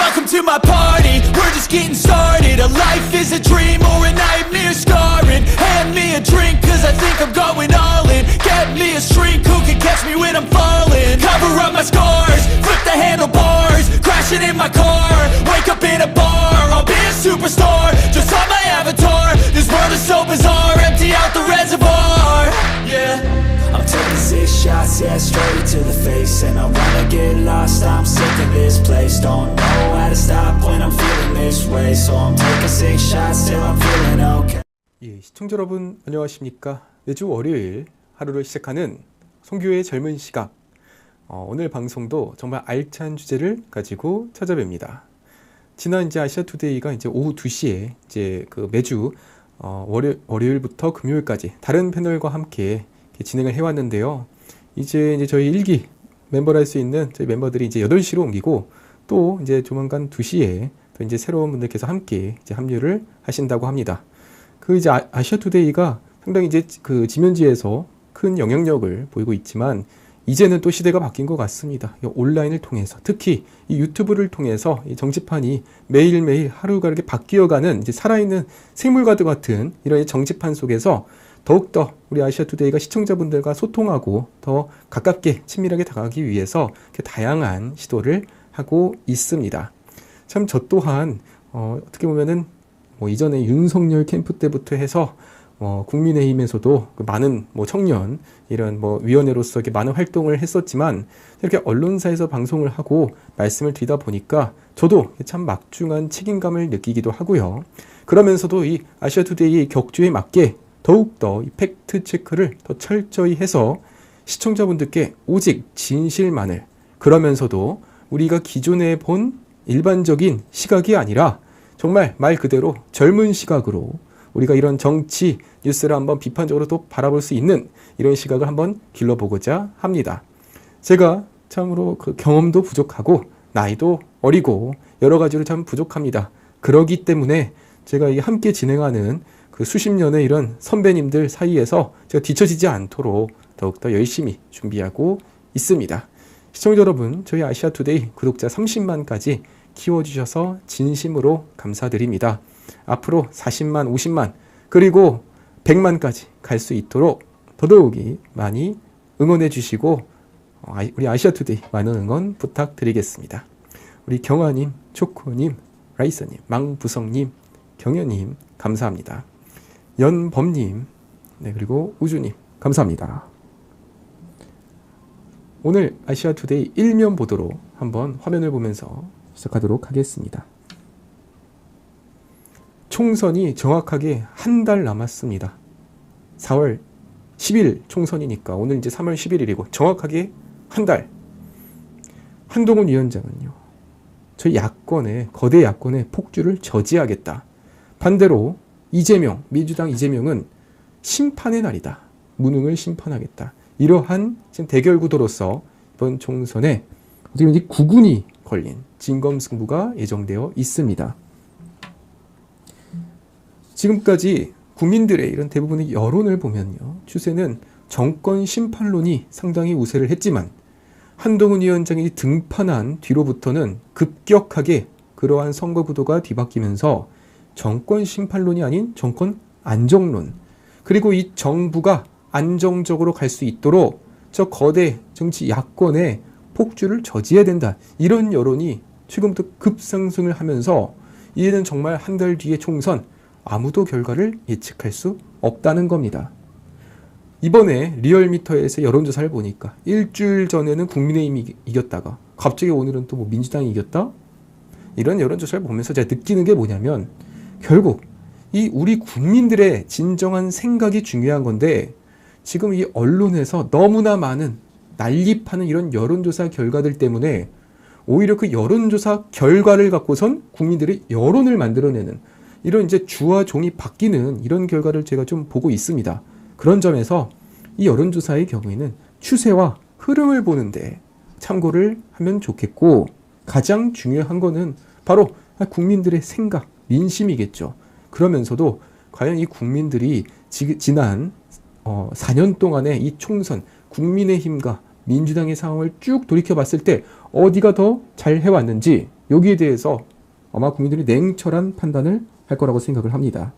Welcome to my party, we're just getting started. A life is a dream or a nightmare scarring. Hand me a drink cause I think I'm going all in. Get me a shrink who can catch me when I'm falling. Cover up my scars, flip the handlebars. Crashing in my car, wake up in a bar. I'll be a superstar, just on my avatar. This world is so bizarre, empty out the reservoir. Yeah, I'm taking 6 shots, yeah, straight to the face. And I wanna get lost, I'm sick of this place. Don't know how to stop when I'm feeling this way. So I'm taking 6 shots till I'm feeling okay. 예, 시청자 여러분 안녕하십니까. 매주 월요일 하루를 시작하는 송규의 젊은 시각. 오늘 방송도 정말 알찬 주제를 가지고 찾아뵙니다. 지난 이제 아시아투데이가 이제 오후 2시에 이제 그 매주 월요일부터 금요일까지 다른 패널과 함께 진행을 해왔는데요. 이제 저희 1기 멤버를 할 수 있는 저희 멤버들이 이제 8시로 옮기고 또 이제 조만간 2시에 또 이제 새로운 분들께서 함께 이제 합류를 하신다고 합니다. 그 이제 아시아투데이가 상당히 이제 그 지면지에서 큰 영향력을 보이고 있지만 이제는 또 시대가 바뀐 것 같습니다. 온라인을 통해서 특히 이 유튜브를 통해서 이 정치판이 매일매일 하루가 이렇게 바뀌어가는 이제 살아있는 생물과도 같은 이런 정치판 속에서 더욱더 우리 아시아투데이가 시청자분들과 소통하고 더 가깝게 친밀하게 다가가기 위해서 이렇게 다양한 시도를 하고 있습니다. 참 저 또한 어떻게 보면은 뭐 이전에 윤석열 캠프 때부터 해서 국민의힘에서도 많은 청년 이런 위원회로서 이렇게 많은 활동을 했었지만 이렇게 언론사에서 방송을 하고 말씀을 드리다 보니까 저도 참 막중한 책임감을 느끼기도 하고요. 그러면서도 이 아시아투데이 격주에 맞게 더욱더 이 팩트 체크를 더 철저히 해서 시청자분들께 오직 진실만을, 그러면서도 우리가 기존에 본 일반적인 시각이 아니라 정말 말 그대로 젊은 시각으로 우리가 이런 정치 뉴스를 한번 비판적으로 또 바라볼 수 있는 이런 시각을 한번 길러보고자 합니다. 제가 참으로 그 경험도 부족하고 나이도 어리고 여러 가지로 참 부족합니다. 그러기 때문에 제가 함께 진행하는 그 수십 년의 이런 선배님들 사이에서 제가 뒤처지지 않도록 더욱더 열심히 준비하고 있습니다. 시청자 여러분, 저희 아시아투데이 구독자 30만까지 키워주셔서 진심으로 감사드립니다. 앞으로 40만, 50만, 그리고 100만까지 갈 수 있도록 더더욱이 많이 응원해 주시고 우리 아시아투데이 많은 응원 부탁드리겠습니다. 우리 경아님, 초코님, 라이서님, 망부성님, 경현님 감사합니다. 연범님, 네, 그리고 우주님 감사합니다. 오늘 아시아투데이 1면 보도록 한번 화면을 보면서 시작하도록 하겠습니다. 총선이 정확하게 한 달 남았습니다. 4월 10일 총선이니까 오늘 이제 3월 11일이고 정확하게 한 달. 한동훈 위원장은요, 저희 야권의 거대 야권의 폭주를 저지하겠다. 반대로 이재명, 민주당 이재명은 심판의 날이다. 무능을 심판하겠다. 이러한 지금 대결 구도로서 이번 총선에 어떻게 보면 구군이 걸린 진검승부가 예정되어 있습니다. 지금까지 국민들의 이런 대부분의 여론을 보면요, 추세는 정권 심판론이 상당히 우세를 했지만 한동훈 위원장이 등판한 뒤로부터는 급격하게 그러한 선거 구도가 뒤바뀌면서 정권 심판론이 아닌 정권 안정론, 그리고 이 정부가 안정적으로 갈 수 있도록 저 거대 정치 야권의 폭주를 저지해야 된다. 이런 여론이 최근부터 급상승을 하면서 이제는 정말 한 달 뒤의 총선 아무도 결과를 예측할 수 없다는 겁니다. 이번에 리얼미터에서 여론조사를 보니까 일주일 전에는 국민의힘이 이겼다가 갑자기 오늘은 또 민주당이 이겼다? 이런 여론조사를 보면서 제가 느끼는 게 뭐냐면 결국 이 우리 국민들의 진정한 생각이 중요한 건데 지금 이 언론에서 너무나 많은 난립하는 이런 여론조사 결과들 때문에 오히려 그 여론조사 결과를 갖고선 국민들의 여론을 만들어내는 이런 이제 주와 종이 바뀌는 이런 결과를 제가 좀 보고 있습니다. 그런 점에서 이 여론조사의 경우에는 추세와 흐름을 보는데 참고를 하면 좋겠고, 가장 중요한 거는 바로 국민들의 생각, 민심이겠죠. 그러면서도 과연 이 국민들이 지난 4년 동안의 이 총선, 국민의힘과 민주당의 상황을 쭉 돌이켜 봤을 때 어디가 더 잘 해왔는지, 여기에 대해서 아마 국민들이 냉철한 판단을 할 거라고 생각을 합니다.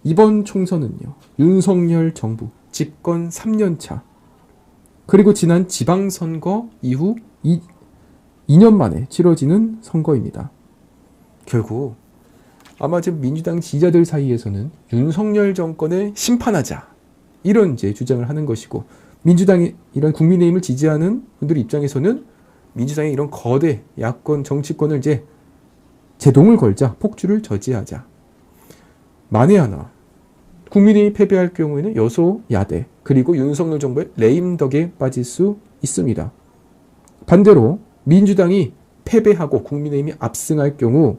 이번 총선은요, 윤석열 정부 집권 3년차, 그리고 지난 지방선거 이후 2년 만에 치러지는 선거입니다. 결국 아마 지금 민주당 지지자들 사이에서는 윤석열 정권을 심판하자, 이런 이제 주장을 하는 것이고, 민주당이 이런 국민의힘을 지지하는 분들 입장에서는 민주당의 이런 거대 야권 정치권을 이제 제동을 걸자, 폭주를 저지하자. 만에 하나 국민의힘이 패배할 경우에는 여소야대, 그리고 윤석열 정부의 레임덕에 빠질 수 있습니다. 반대로 민주당이 패배하고 국민의힘이 압승할 경우,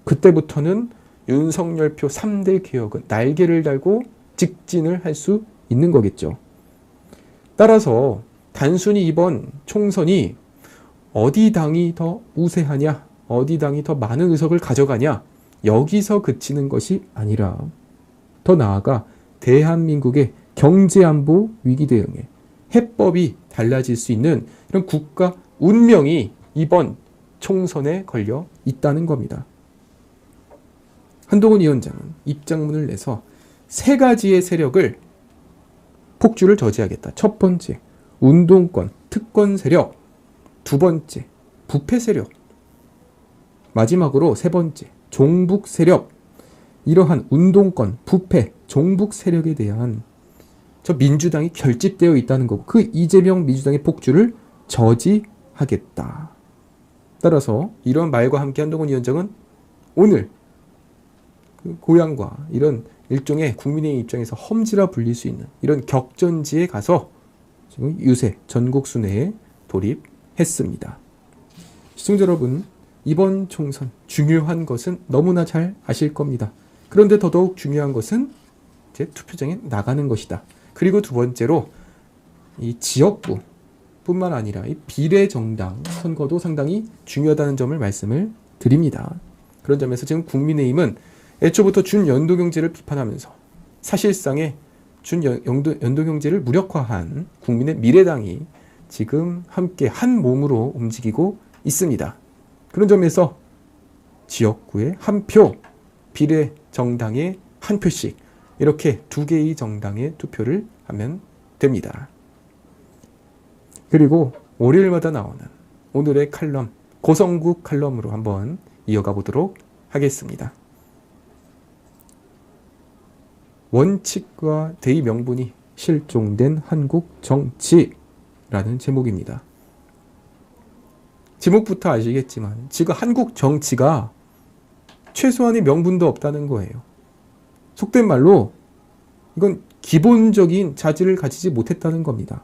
그때부터는 윤석열표 3대 개혁은 날개를 달고 직진을 할 수 있는 거겠죠. 따라서 단순히 이번 총선이 어디 당이 더 우세하냐, 어디 당이 더 많은 의석을 가져가냐, 여기서 그치는 것이 아니라 더 나아가 대한민국의 경제안보 위기 대응에 해법이 달라질 수 있는 이런 국가 운명이 이번 총선에 걸려 있다는 겁니다. 한동훈 위원장은 입장문을 내서 3가지의 세력을 폭주를 저지하겠다. 첫 번째, 운동권, 특권 세력. 2번째, 부패 세력. 마지막으로 3번째, 종북 세력. 이러한 운동권, 부패, 종북 세력에 대한 저 민주당이 결집되어 있다는 거고, 그 이재명 민주당의 폭주를 저지하겠다. 따라서 이런 말과 함께 한동훈 위원장은 오늘 그 고향과 이런 일종의 국민의 입장에서 험지라 불릴 수 있는 이런 격전지에 가서 지금 유세, 전국 순회에 돌입했습니다. 시청자 여러분, 이번 총선 중요한 것은 너무나 잘 아실 겁니다. 그런데 더더욱 중요한 것은 이제 투표장에 나가는 것이다. 그리고 2번째로 이 지역구 뿐만 아니라 이 비례정당 선거도 상당히 중요하다는 점을 말씀을 드립니다. 그런 점에서 지금 국민의힘은 애초부터 준연도경제를 비판하면서 사실상의 준연도경제를 무력화한 국민의 미래당이 지금 함께 한 몸으로 움직이고 있습니다. 그런 점에서 지역구에 한 표, 비례정당에 한 표씩, 이렇게 2개의 정당에 투표를 하면 됩니다. 그리고 월요일마다 나오는 오늘의 칼럼, 고성국 칼럼으로 한번 이어가 보도록 하겠습니다. 원칙과 대의 명분이 실종된 한국 정치라는 제목입니다. 제목부터 아시겠지만 지금 한국 정치가 최소한의 명분도 없다는 거예요. 속된 말로 이건 기본적인 자질을 가지지 못했다는 겁니다.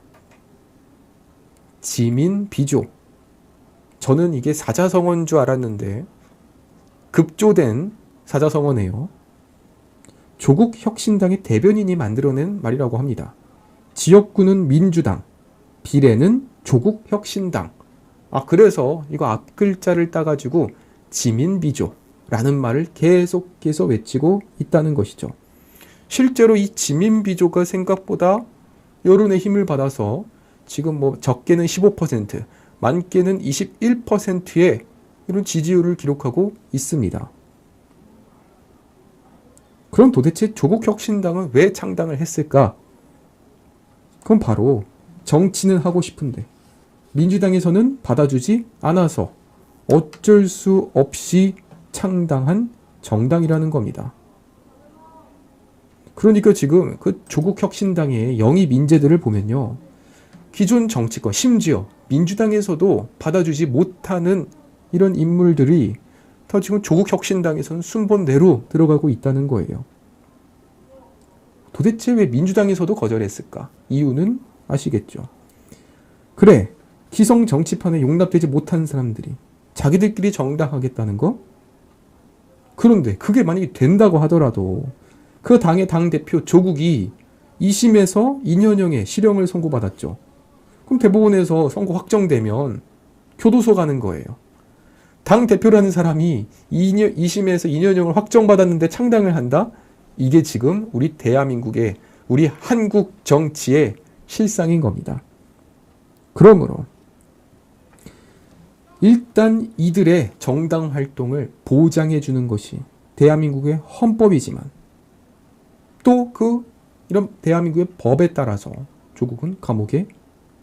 지민 비조. 저는 이게 사자성어인 줄 알았는데 급조된 사자성어네요. 조국 혁신당의 대변인이 만들어낸 말이라고 합니다. 지역구는 민주당, 비례는 조국 혁신당. 그래서 이거 앞글자를 따가지고 지민비조라는 말을 계속해서 외치고 있다는 것이죠. 실제로 이 지민비조가 생각보다 여론의 힘을 받아서 지금 뭐 적게는 15%, 많게는 21%의 이런 지지율을 기록하고 있습니다. 그럼 도대체 조국혁신당은 왜 창당을 했을까? 그건 바로 정치는 하고 싶은데 민주당에서는 받아주지 않아서 어쩔 수 없이 창당한 정당이라는 겁니다. 그러니까 지금 그 조국혁신당의 영입 인재들을 보면요, 기존 정치권, 심지어 민주당에서도 받아주지 못하는 이런 인물들이 다 지금 조국혁신당에서는 순번대로 들어가고 있다는 거예요. 도대체 왜 민주당에서도 거절했을까? 이유는 아시겠죠? 그래, 기성 정치판에 용납되지 못한 사람들이 자기들끼리 정당하겠다는 거? 그런데 그게 만약에 된다고 하더라도 그 당의 당대표 조국이 2심에서 2년형의 실형을 선고받았죠. 그럼 대법원에서 선고 확정되면 교도소 가는 거예요. 당대표라는 사람이 2심에서 2년형을 확정받았는데 창당을 한다? 이게 지금 우리 대한민국의, 우리 한국 정치의 실상인 겁니다. 그러므로 일단 이들의 정당 활동을 보장해 주는 것이 대한민국의 헌법이지만 또 이런 대한민국의 법에 따라서 조국은 감옥에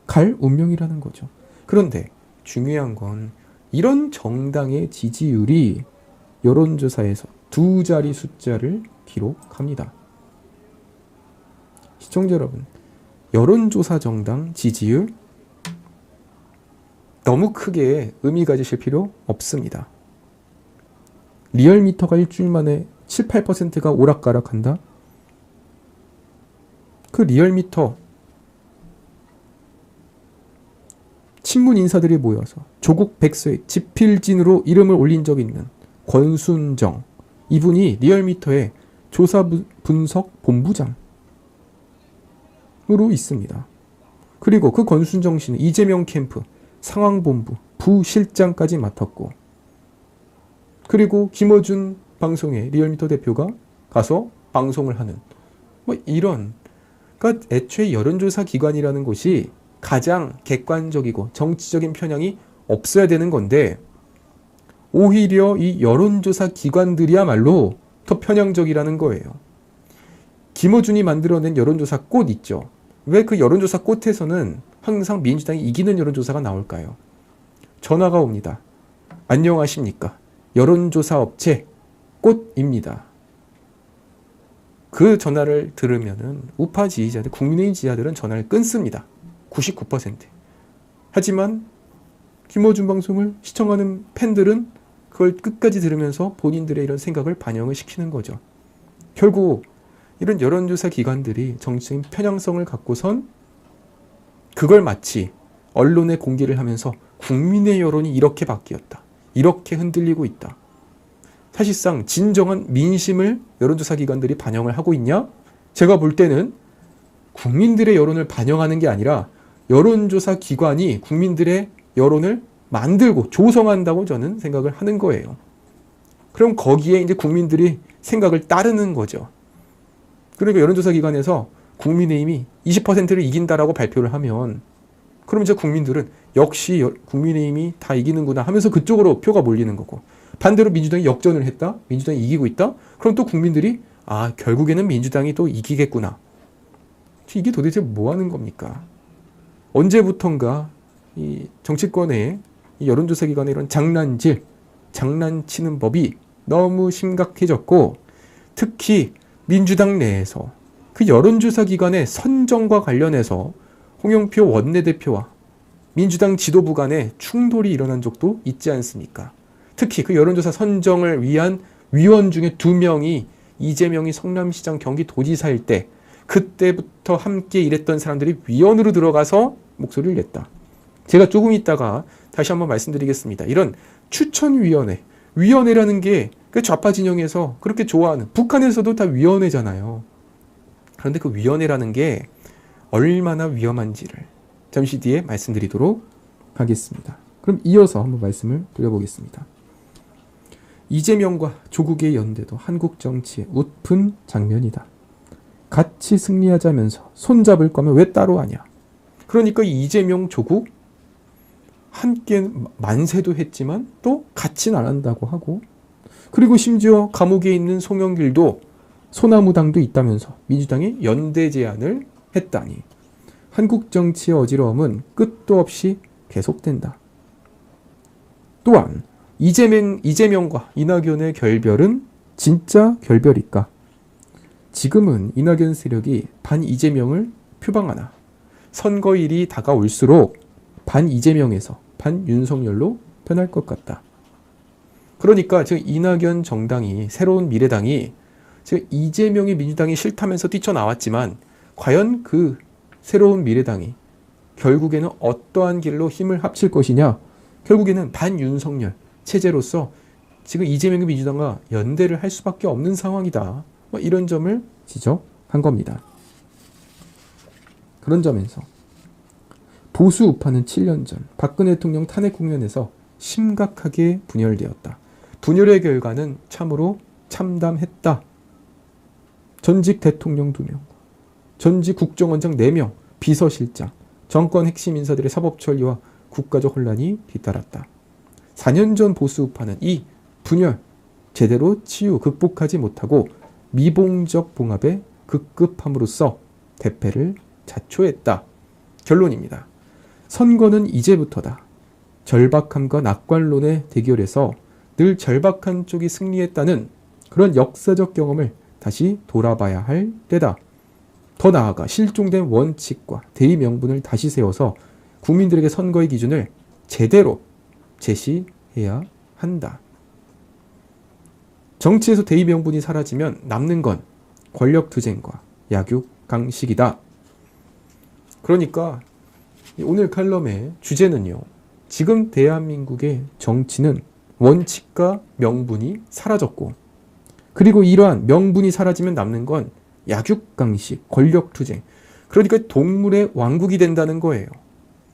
갈 운명이라는 거죠. 그런데 중요한 건 이런 정당의 지지율이 여론조사에서 2자리 숫자를 기록합니다. 시청자 여러분, 여론조사 정당 지지율 너무 크게 의미 가지실 필요 없습니다. 리얼미터가 일주일 만에 7, 8%가 오락가락한다? 그 리얼미터 친문 인사들이 모여서 조국 백서에 지필진으로 이름을 올린 적이 있는 권순정, 이분이 리얼미터의 조사 분석 본부장으로 있습니다. 그리고 그 권순정 씨는 이재명 캠프 상황본부 부실장까지 맡았고, 그리고 김어준 방송의 리얼미터 대표가 가서 방송을 하는 이런, 그러니까 애초에 여론조사 기관이라는 곳이 가장 객관적이고 정치적인 편향이 없어야 되는 건데 오히려 이 여론조사 기관들이야말로 더 편향적이라는 거예요. 김어준이 만들어낸 여론조사 꽃 있죠. 왜 그 여론조사 꽃에서는 항상 민주당이 이기는 여론조사가 나올까요? 전화가 옵니다. 안녕하십니까. 여론조사 업체 꽃입니다. 그 전화를 들으면은 우파 지지자들, 국민의힘 지지자들은 전화를 끊습니다. 99%. 하지만 김어준 방송을 시청하는 팬들은 그걸 끝까지 들으면서 본인들의 이런 생각을 반영을 시키는 거죠. 결국 이런 여론조사 기관들이 정치적인 편향성을 갖고선 그걸 마치 언론에 공개를 하면서 국민의 여론이 이렇게 바뀌었다, 이렇게 흔들리고 있다. 사실상 진정한 민심을 여론조사 기관들이 반영을 하고 있냐? 제가 볼 때는 국민들의 여론을 반영하는 게 아니라 여론조사 기관이 국민들의 여론을 만들고 조성한다고 저는 생각을 하는 거예요. 그럼 거기에 이제 국민들이 생각을 따르는 거죠. 그러니까 여론조사 기관에서 국민의힘이 20%를 이긴다라고 발표를 하면 그럼 이제 국민들은 역시 국민의힘이 다 이기는구나 하면서 그쪽으로 표가 몰리는 거고, 반대로 민주당이 역전을 했다? 민주당이 이기고 있다? 그럼 또 국민들이 결국에는 민주당이 또 이기겠구나. 이게 도대체 뭐 하는 겁니까? 언제부턴가 이 정치권의 이 여론조사 기관의 이런 장난치는 법이 너무 심각해졌고, 특히 민주당 내에서 그 여론조사 기관의 선정과 관련해서 홍영표 원내대표와 민주당 지도부 간의 충돌이 일어난 적도 있지 않습니까? 특히 그 여론조사 선정을 위한 위원 중에 2명이 이재명이 성남시장 경기도지사일 때 그때부터 함께 일했던 사람들이 위원으로 들어가서 목소리를 냈다. 제가 조금 있다가 다시 한번 말씀드리겠습니다. 이런 위원회라는 게 그 좌파 진영에서 그렇게 좋아하는, 북한에서도 다 위원회잖아요. 그런데 그 위원회라는 게 얼마나 위험한지를 잠시 뒤에 말씀드리도록 하겠습니다. 그럼 이어서 한번 말씀을 드려보겠습니다. 이재명과 조국의 연대도 한국 정치의 웃픈 장면이다. 같이 승리하자면서 손잡을 거면 왜 따로 하냐. 그러니까 이재명, 조국 함께 만세도 했지만 또 같이는 안 한다고 하고, 그리고 심지어 감옥에 있는 송영길도 소나무당도 있다면서 민주당이 연대 제안을 했다니, 한국 정치의 어지러움은 끝도 없이 계속된다. 또한 이재명과 이낙연의 결별은 진짜 결별일까? 지금은 이낙연 세력이 반 이재명을 표방하나 선거일이 다가올수록 반 이재명에서 반 윤석열로 변할 것 같다. 그러니까 지금 이낙연 정당이, 새로운 미래당이 지금 이재명이 민주당이 싫다면서 뛰쳐나왔지만 과연 그 새로운 미래당이 결국에는 어떠한 길로 힘을 합칠 것이냐? 결국에는 반윤석열 체제로서 지금 이재명이 민주당과 연대를 할 수밖에 없는 상황이다. 이런 점을 지적한 겁니다. 그런 점에서 보수 우파는 7년 전 박근혜 대통령 탄핵 국면에서 심각하게 분열되었다. 분열의 결과는 참으로 참담했다. 전직 대통령 2명, 전직 국정원장 4명, 비서실장, 정권 핵심 인사들의 사법 처리와 국가적 혼란이 뒤따랐다. 4년 전 보수 우파는 이 분열 제대로 극복하지 못하고 미봉적 봉합에 급급함으로써 대패를 자초했다. 결론입니다. 선거는 이제부터다. 절박함과 낙관론의 대결에서 늘 절박한 쪽이 승리했다는 그런 역사적 경험을 다시 돌아봐야 할 때다. 더 나아가 실종된 원칙과 대의 명분을 다시 세워서 국민들에게 선거의 기준을 제대로 제시해야 한다. 정치에서 대의 명분이 사라지면 남는 건 권력투쟁과 약육강식이다. 그러니까 오늘 칼럼의 주제는요. 지금 대한민국의 정치는 원칙과 명분이 사라졌고, 그리고 이러한 명분이 사라지면 남는 건 약육강식, 권력투쟁. 그러니까 동물의 왕국이 된다는 거예요.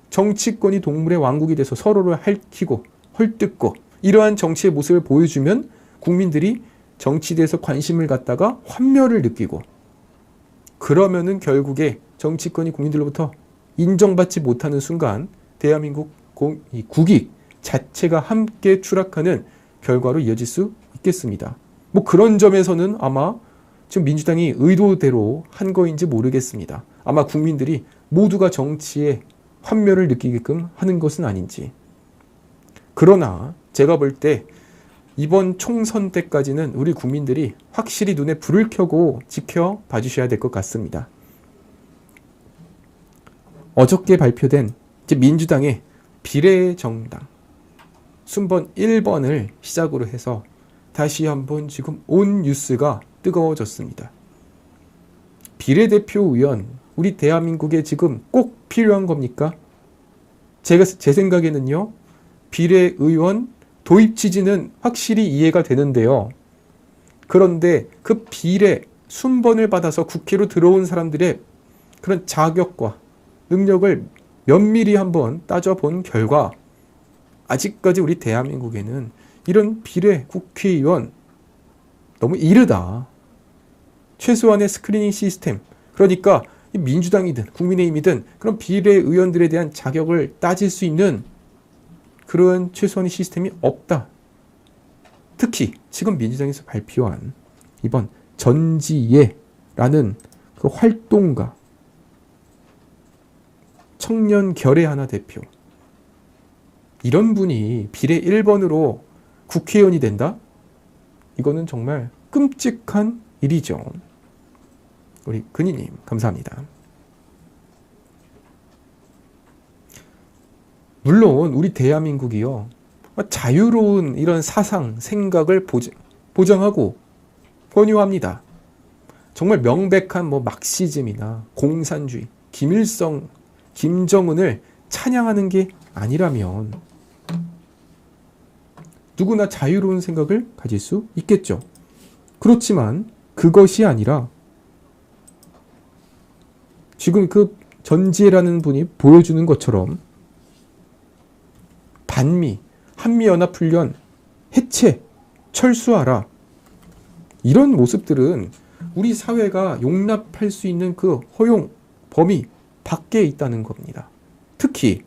정치권이 동물의 왕국이 돼서 서로를 핥히고 헐뜯고 이러한 정치의 모습을 보여주면 국민들이 정치에 대해서 관심을 갖다가 환멸을 느끼고, 그러면은 결국에 정치권이 국민들로부터 인정받지 못하는 순간 대한민국 국익 자체가 함께 추락하는 결과로 이어질 수 있겠습니다. 뭐 그런 점에서는 아마 지금 민주당이 의도대로 한 거인지 모르겠습니다. 아마 국민들이 모두가 정치에 환멸을 느끼게끔 하는 것은 아닌지. 그러나 제가 볼 때 이번 총선 때까지는 우리 국민들이 확실히 눈에 불을 켜고 지켜봐 주셔야 될 것 같습니다. 어저께 발표된 민주당의 비례정당 순번 1번을 시작으로 해서 다시 한번 지금 온 뉴스가 뜨거워졌습니다. 비례대표 의원, 우리 대한민국에 지금 꼭 필요한 겁니까? 제 생각에는요, 비례의원 도입 취지는 확실히 이해가 되는데요. 그런데 그 비례 순번을 받아서 국회로 들어온 사람들의 그런 자격과 능력을 면밀히 한번 따져본 결과 아직까지 우리 대한민국에는 이런 비례 국회의원 너무 이르다. 최소한의 스크리닝 시스템, 그러니까 민주당이든 국민의힘이든 그런 비례의원들에 대한 자격을 따질 수 있는 그런 최소한의 시스템이 없다. 특히 지금 민주당에서 발표한 이번 전지예라는 그 활동가 청년 결의 하나 대표, 이런 분이 비례 1번으로 국회의원이 된다? 이거는 정말 끔찍한 일이죠. 우리 근희님 감사합니다. 물론 우리 대한민국이요, 자유로운 이런 사상, 생각을 보장하고 권유합니다. 정말 명백한 막시즘이나 공산주의, 김일성, 김정은을 찬양하는 게 아니라면 누구나 자유로운 생각을 가질 수 있겠죠. 그렇지만 그것이 아니라 지금 그 전지혜라는 분이 보여주는 것처럼 반미, 한미연합훈련 해체, 철수하라, 이런 모습들은 우리 사회가 용납할 수 있는 그 허용 범위 밖에 있다는 겁니다. 특히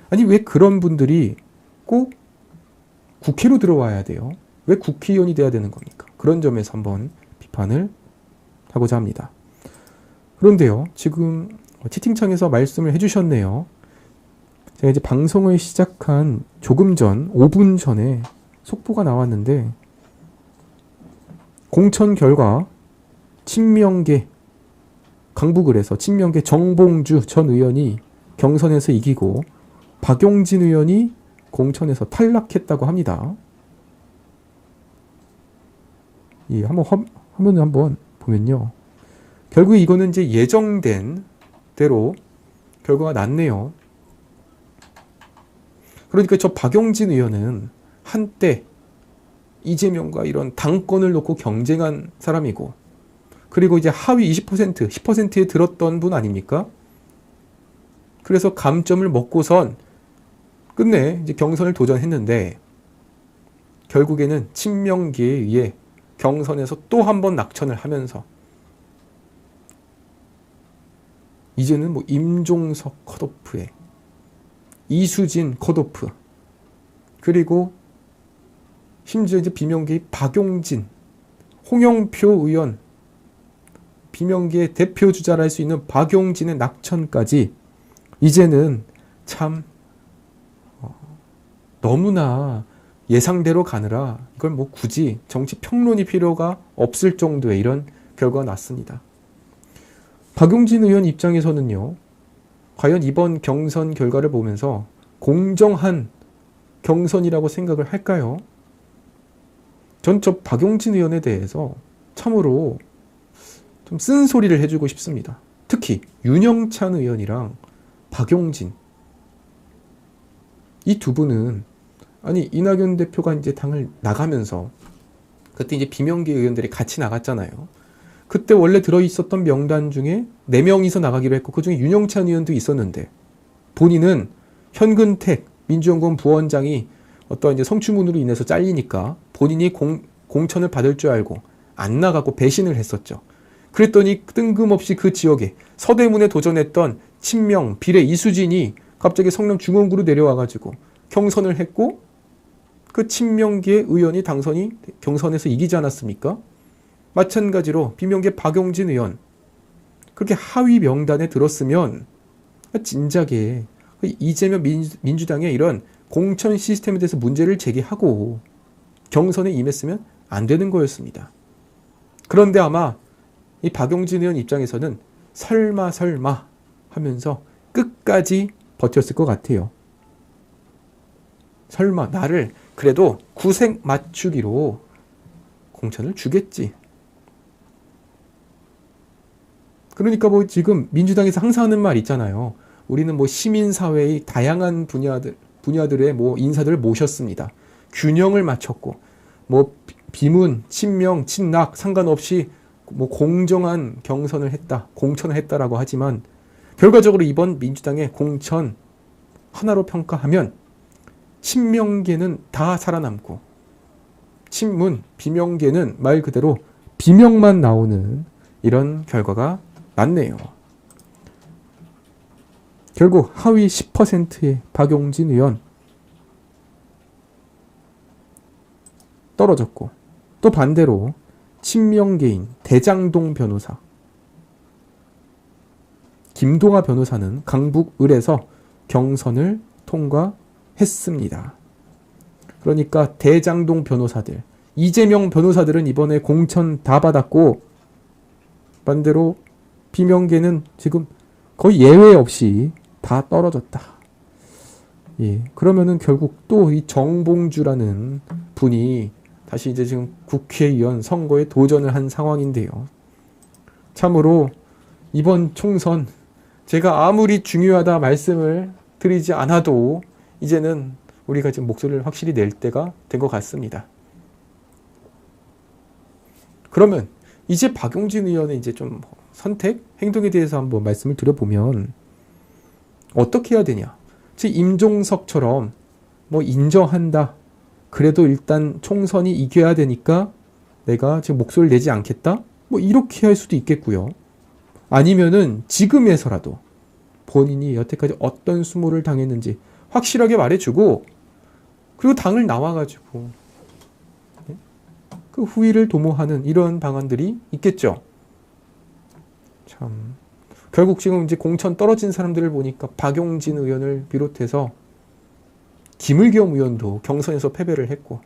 아니 왜 그런 분들이 꼭 국회로 들어와야 돼요? 왜 국회의원이 돼야 되는 겁니까? 그런 점에서 한번 비판을 하고자 합니다. 그런데요, 지금 채팅창에서 말씀을 해주셨네요. 제가 이제 방송을 시작한 조금 전, 5분 전에 속보가 나왔는데, 공천 결과 친명계, 강북을에서 친명계 정봉주 전 의원이 경선에서 이기고 박용진 의원이 공천에서 탈락했다고 합니다. 화면을 한번 보면요, 결국 이거는 이제 예정된 대로 결과가 났네요. 그러니까 저 박용진 의원은 한때 이재명과 이런 당권을 놓고 경쟁한 사람이고, 그리고 이제 하위 20%, 10%에 들었던 분 아닙니까? 그래서 감점을 먹고선 끝내 이제 경선을 도전했는데, 결국에는 친명계에 의해 경선에서 또 한 번 낙천을 하면서 이제는 임종석 컷오프에 이수진 컷오프, 그리고 심지어 이제 비명계의 박용진, 홍영표 의원, 비명계의 대표 주자를 할 수 있는 박용진의 낙천까지 이제는 참 너무나 예상대로 가느라 이걸 뭐 굳이 정치 평론이 필요가 없을 정도의 이런 결과가 났습니다. 박용진 의원 입장에서는요, 과연 이번 경선 결과를 보면서 공정한 경선이라고 생각을 할까요? 전 저 박용진 의원에 대해서 참으로 좀 쓴소리를 해주고 싶습니다. 특히 윤영찬 의원이랑 박용진, 이 두 분은 아니 이낙연 대표가 이제 당을 나가면서 그때 이제 비명계 의원들이 같이 나갔잖아요. 그때 원래 들어있었던 명단 중에 4명이서 나가기로 했고 그중에 윤영찬 의원도 있었는데 본인은 현근택 민주연구원 부원장이 어떤 이제 성추문으로 인해서 잘리니까 본인이 공천을 받을 줄 알고 안 나가고 배신을 했었죠. 그랬더니 뜬금없이 그 지역에 서대문에 도전했던 친명 비례 이수진이 갑자기 성남 중원구로 내려와가지고 경선을 했고 그 친명계 의원이 당선이 경선에서 이기지 않았습니까? 마찬가지로 비명계 박용진 의원 그렇게 하위 명단에 들었으면 진작에 이재명 민주당의 이런 공천 시스템에 대해서 문제를 제기하고 경선에 임했으면 안 되는 거였습니다. 그런데 아마 이 박용진 의원 입장에서는 설마 하면서 끝까지 버텼을 것 같아요. 설마 나를 그래도 구색 맞추기로 공천을 주겠지. 그러니까 뭐 지금 민주당에서 항상 하는 말 있잖아요. 우리는 뭐 시민사회의 다양한 분야들의 뭐 인사들을 모셨습니다. 균형을 맞췄고 뭐 비문, 친명, 친낙 상관없이 뭐 공정한 경선을 했다, 공천을 했다라고 하지만 결과적으로 이번 민주당의 공천 하나로 평가하면 친명계는 다 살아남고 친문, 비명계는 말 그대로 비명만 나오는 이런 결과가 났네요. 결국 하위 10%의 박용진 의원 떨어졌고 또 반대로 친명계인 대장동 변호사 김동아 변호사는 강북을에서 경선을 통과했습니다. 그러니까 대장동 변호사들, 이재명 변호사들은 이번에 공천 다 받았고 반대로 비명계는 지금 거의 예외 없이 다 떨어졌다. 예, 그러면은 결국 또 이 정봉주라는 분이 다시 이제 지금 국회의원 선거에 도전을 한 상황인데요. 참으로 이번 총선 제가 아무리 중요하다 말씀을 드리지 않아도 이제는 우리가 지금 목소리를 확실히 낼 때가 된 것 같습니다. 그러면 이제 박용진 의원의 이제 좀 선택, 행동에 대해서 한번 말씀을 드려보면 어떻게 해야 되냐? 즉 임종석처럼 뭐 인정한다. 그래도 일단 총선이 이겨야 되니까 내가 지금 목소리를 내지 않겠다? 뭐 이렇게 할 수도 있겠고요. 아니면은 지금에서라도 본인이 여태까지 어떤 수모를 당했는지 확실하게 말해주고 그리고 당을 나와가지고 그 후위를 도모하는 이런 방안들이 있겠죠. 참 결국 지금 이제 공천 떨어진 사람들을 보니까 박용진 의원을 비롯해서 김의겸 의원도 경선에서 패배를 했고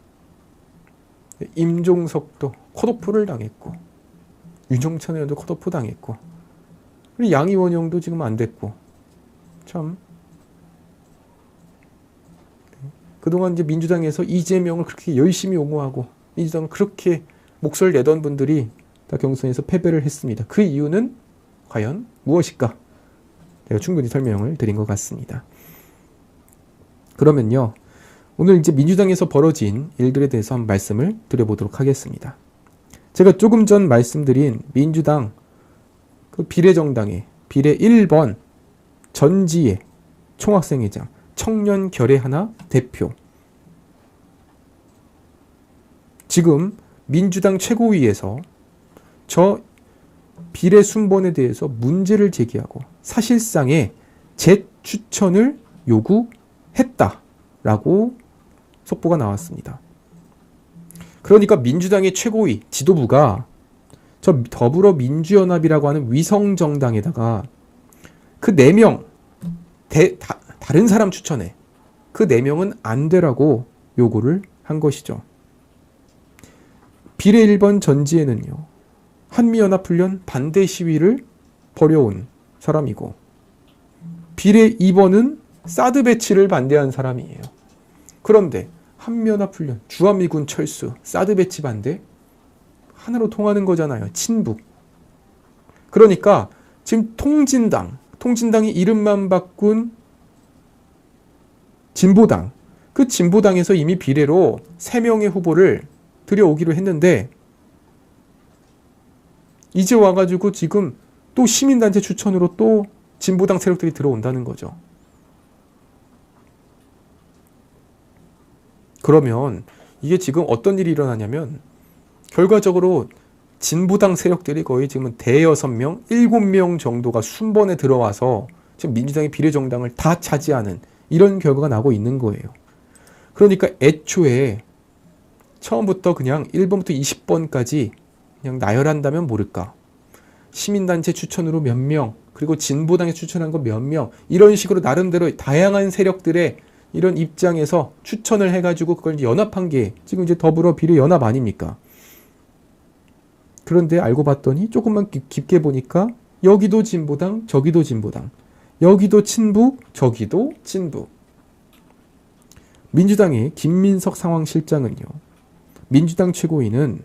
임종석도 컷오프를 당했고 윤종찬 의원도 컷오프 당했고 그리고 양이원영도 지금 안 됐고 참 그동안 이제 민주당에서 이재명을 그렇게 열심히 옹호하고 민주당을 그렇게 목소리를 내던 분들이 다 경선에서 패배를 했습니다. 그 이유는 과연 무엇일까? 제가 충분히 설명을 드린 것 같습니다. 그러면요, 오늘 이제 민주당에서 벌어진 일들에 대해서 한번 말씀을 드려보도록 하겠습니다. 제가 조금 전 말씀드린 민주당 그 비례정당의 비례 1번 전지혜 총학생회장 청년 결의 하나 대표 지금 민주당 최고위에서 저 비례 순번에 대해서 문제를 제기하고 사실상의 재추천을 요구했다라고 속보가 나왔습니다. 그러니까 민주당의 최고위 지도부가 저 더불어민주연합이라고 하는 위성정당에다가 그 4명 다른 사람 추천해. 그 4명은 안 되라고 요구를 한 것이죠. 비례 1번 전지에는요. 한미연합훈련 반대 시위를 벌여온 사람이고 비례 2번은 사드 배치를 반대한 사람이에요. 그런데 한미연합훈련, 주한미군 철수, 사드 배치 반대 하나로 통하는 거잖아요. 친북. 그러니까 지금 통진당이 이름만 바꾼 진보당, 그 진보당에서 이미 비례로 3명의 후보를 들여오기로 했는데 이제 와가지고 지금 또 시민단체 추천으로 또 진보당 세력들이 들어온다는 거죠. 그러면 이게 지금 어떤 일이 일어나냐면 결과적으로 진보당 세력들이 거의 지금 대여섯 명, 7명 정도가 순번에 들어와서 지금 민주당의 비례정당을 다 차지하는 이런 결과가 나고 있는 거예요. 그러니까 애초에 처음부터 그냥 1번부터 20번까지 그냥 나열한다면 모를까. 시민단체 추천으로 몇 명, 그리고 진보당에 추천한 거 몇 명, 이런 식으로 나름대로 다양한 세력들의 이런 입장에서 추천을 해가지고 그걸 연합한 게 지금 이제 더불어 비례 연합 아닙니까? 그런데 알고 봤더니 조금만 깊게 보니까 여기도 진보당, 저기도 진보당, 여기도 친북, 저기도 친북. 민주당의 김민석 상황실장은요. 민주당 최고위는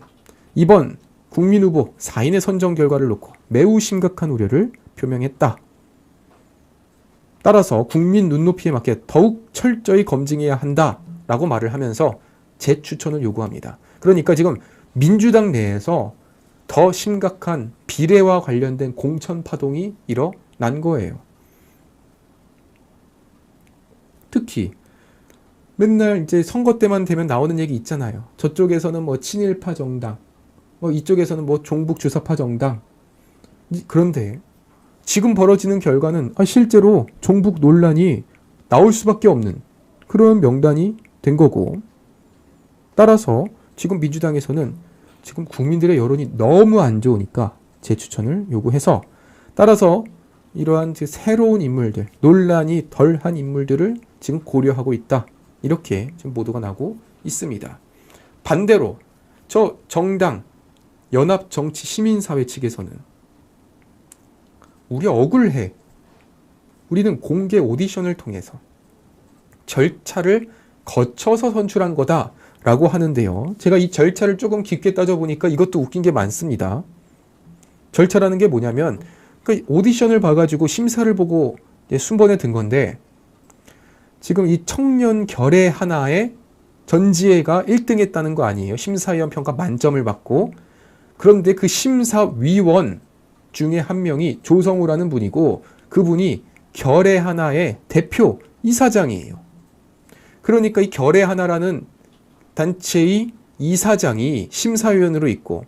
이번 국민후보 4인의 선정 결과를 놓고 매우 심각한 우려를 표명했다. 따라서 국민 눈높이에 맞게 더욱 철저히 검증해야 한다라고 말을 하면서 재추천을 요구합니다. 그러니까 지금 민주당 내에서 더 심각한 비례와 관련된 공천 파동이 일어난 거예요. 특히 맨날 이제 선거 때만 되면 나오는 얘기 있잖아요. 저쪽에서는 뭐 친일파 정당, 뭐 이쪽에서는 뭐 종북 주사파 정당. 그런데 지금 벌어지는 결과는 실제로 종북 논란이 나올 수밖에 없는 그런 명단이 된 거고, 따라서 지금 민주당에서는 지금 국민들의 여론이 너무 안 좋으니까 재추천을 요구해서, 따라서 이러한 새로운 인물들, 논란이 덜한 인물들을 지금 고려하고 있다. 이렇게 지금 보도가 나고 있습니다. 반대로 저 정당, 연합정치시민사회 측에서는 우리 억울해. 우리는 공개 오디션을 통해서 절차를 거쳐서 선출한 거다라고 하는데요. 제가 이 절차를 조금 깊게 따져보니까 이것도 웃긴 게 많습니다. 절차라는 게 뭐냐면 그 오디션을 봐가지고 심사를 보고 순번에 든 건데, 지금 이 청년 결의 하나에 전지혜가 1등 했다는 거 아니에요. 심사위원 평가 만점을 받고. 그런데 그 심사위원 중에 한 명이 조성우라는 분이고, 그분이 결의 하나의 대표 이사장이에요. 그러니까 이 결의 하나라는 단체의 이사장이 심사위원으로 있고,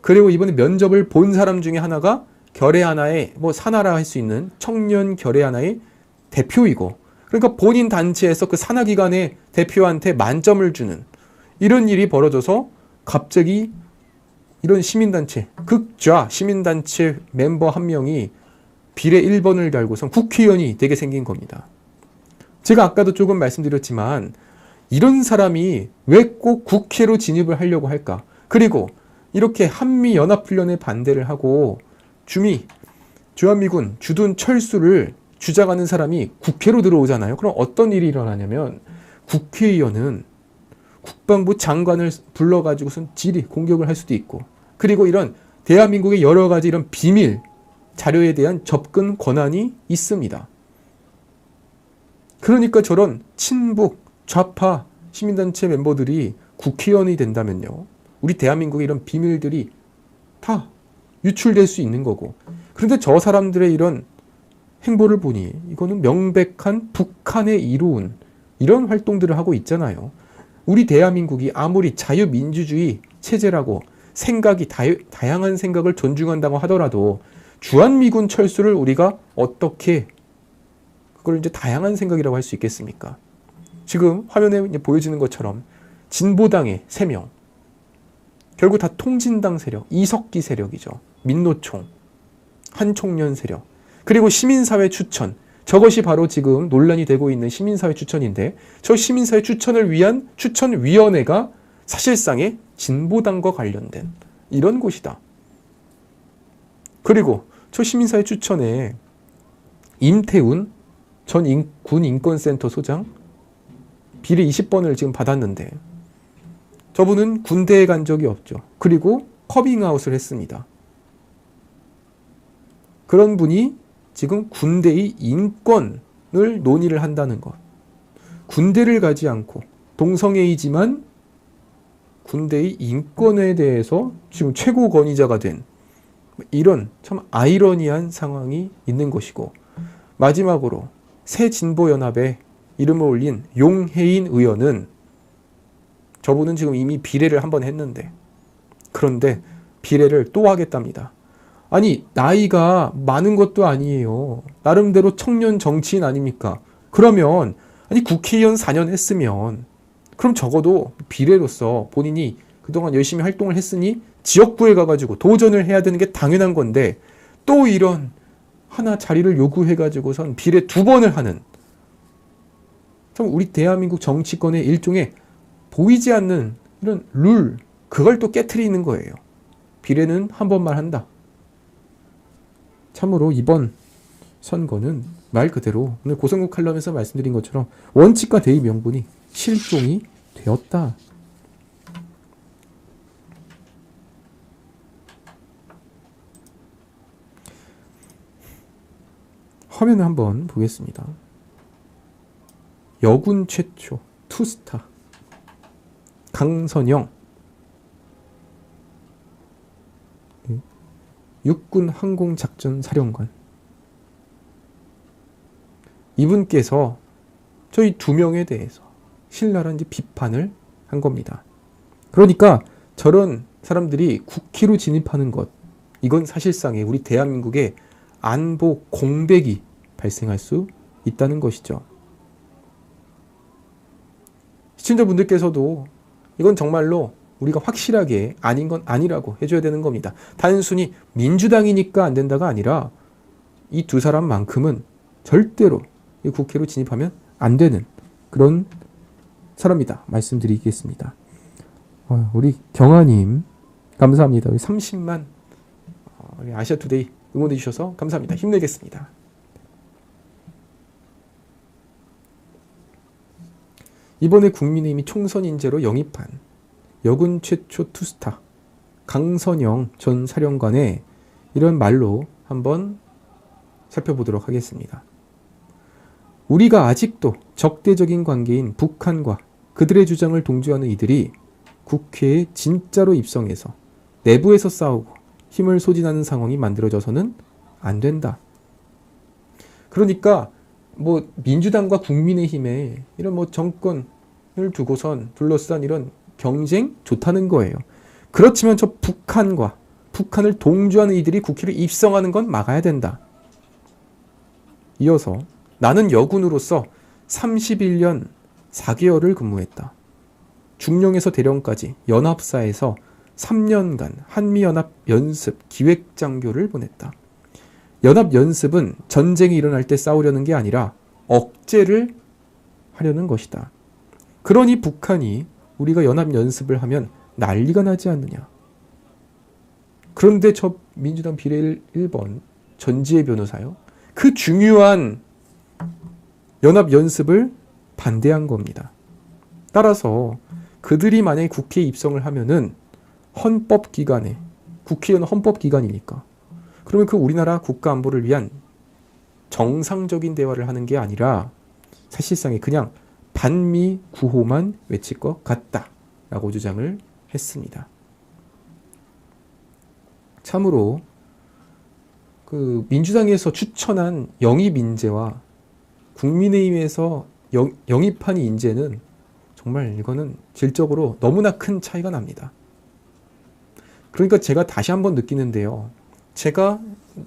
그리고 이번에 면접을 본 사람 중에 하나가 결의 하나의 뭐 산하라 할 수 있는 청년 결의 하나의 대표이고, 그러니까 본인 단체에서 그 산하기관의 대표한테 만점을 주는 이런 일이 벌어져서 갑자기 이런 시민단체, 극좌 시민단체 멤버 한 명이 비례 1번을 달고선 국회의원이 되게 생긴 겁니다. 제가 아까도 조금 말씀드렸지만 이런 사람이 왜 꼭 국회로 진입을 하려고 할까? 그리고 이렇게 한미연합훈련에 반대를 하고 주한미군 주둔 철수를 주장하는 사람이 국회로 들어오잖아요. 그럼 어떤 일이 일어나냐면 국회의원은 국방부 장관을 불러가지고선 지리 공격을 할 수도 있고, 그리고 이런 대한민국의 여러 가지 이런 비밀 자료에 대한 접근 권한이 있습니다. 그러니까 저런 친북 좌파 시민단체 멤버들이 국회의원이 된다면요, 우리 대한민국의 이런 비밀들이 다 유출될 수 있는 거고, 그런데 저 사람들의 이런 행보를 보니 이거는 명백한 북한에 이로운 이런 활동들을 하고 있잖아요. 우리 대한민국이 아무리 자유민주주의 체제라고 생각이 다양한 생각을 존중한다고 하더라도 주한미군 철수를 우리가 어떻게 그걸 이제 다양한 생각이라고 할 수 있겠습니까? 지금 화면에 이제 보여지는 것처럼 진보당의 3명, 결국 다 통진당 세력, 이석기 세력이죠. 민노총, 한총련 세력, 그리고 시민사회 추천. 저것이 바로 지금 논란이 되고 있는 시민사회 추천인데, 저 시민사회 추천을 위한 추천위원회가 사실상의 진보당과 관련된 이런 곳이다. 그리고 저 시민사회 추천에 임태훈 전 군인권센터 소장 비례 20번을 지금 받았는데, 저분은 군대에 간 적이 없죠. 그리고 커밍아웃을 했습니다. 그런 분이 지금 군대의 인권을 논의를 한다는 것. 군대를 가지 않고 동성애이지만 군대의 인권에 대해서 지금 최고 권위자가 된 이런 참 아이러니한 상황이 있는 것이고, 마지막으로 새진보연합에 이름을 올린 용혜인 의원은, 저분은 지금 이미 비례를 한번 했는데, 그런데 비례를 또 하겠답니다. 아니, 나이가 많은 것도 아니에요. 나름대로 청년 정치인 아닙니까? 그러면 아니 국회의원 4년 했으면 그럼 적어도 비례로서 본인이 그동안 열심히 활동을 했으니 지역구에 가가지고 도전을 해야 되는 게 당연한 건데, 또 이런 하나 자리를 요구해가지고선 비례 2번을 하는, 참 우리 대한민국 정치권의 일종의 보이지 않는 이런 룰, 그걸 또 깨트리는 거예요. 비례는 한 번만 한다. 참으로 이번 선거는 말 그대로 오늘 고성국 칼럼에서 말씀드린 것처럼 원칙과 대의 명분이 실종이 되었다. 화면을 한번 보겠습니다. 여군 최초 투스타 강선영, 육군 항공작전사령관. 이분께서 저희 2명에 대해서 신랄한 비판을 한 겁니다. 그러니까 저런 사람들이 국회로 진입하는 것, 이건 사실상의 우리 대한민국의 안보 공백이 발생할 수 있다는 것이죠. 시청자분들께서도 이건 정말로 우리가 확실하게 아닌 건 아니라고 해줘야 되는 겁니다. 단순히 민주당이니까 안 된다가 아니라 이 2 사람만큼은 절대로 이 국회로 진입하면 안 되는 그런 사람이다 말씀드리겠습니다. 우리 경아님 감사합니다. 30만 우리 아시아투데이 응원해 주셔서 감사합니다. 힘내겠습니다. 이번에 국민의힘이 총선 인재로 영입한 여군 최초 투스타 강선영 전 사령관의 이런 말로 한번 살펴보도록 하겠습니다. 우리가 아직도 적대적인 관계인 북한과 그들의 주장을 동조하는 이들이 국회에 진짜로 입성해서 내부에서 싸우고 힘을 소진하는 상황이 만들어져서는 안 된다. 그러니까 민주당과 국민의힘의 이런 정권을 두고선 둘러싼 이런 경쟁 좋다는 거예요. 그렇지만 저 북한을 동조하는 이들이 국회로 입성하는 건 막아야 된다. 이어서 나는 여군으로서 31년 4개월을 근무했다. 중령에서 대령까지 연합사에서 3년간 한미연합 연습 기획장교를 보냈다. 연합연습은 전쟁이 일어날 때 싸우려는 게 아니라 억제를 하려는 것이다. 그러니 북한이 우리가 연합연습을 하면 난리가 나지 않느냐. 그런데 저 민주당 비례 1번 전지혜 변호사요, 그 중요한 연합연습을 반대한 겁니다. 따라서 그들이 만약에 국회에 입성을 하면은 헌법기관에, 국회의원 헌법기관이니까, 그러면 그 우리나라 국가안보를 위한 정상적인 대화를 하는 게 아니라 사실상에 그냥 반미 구호만 외칠 것 같다라고 주장을 했습니다. 참으로 그 민주당에서 추천한 영입 인재와 국민의힘에서 영입한 인재는 정말 이거는 질적으로 너무나 큰 차이가 납니다. 그러니까 제가 다시 한번 느끼는데요. 제가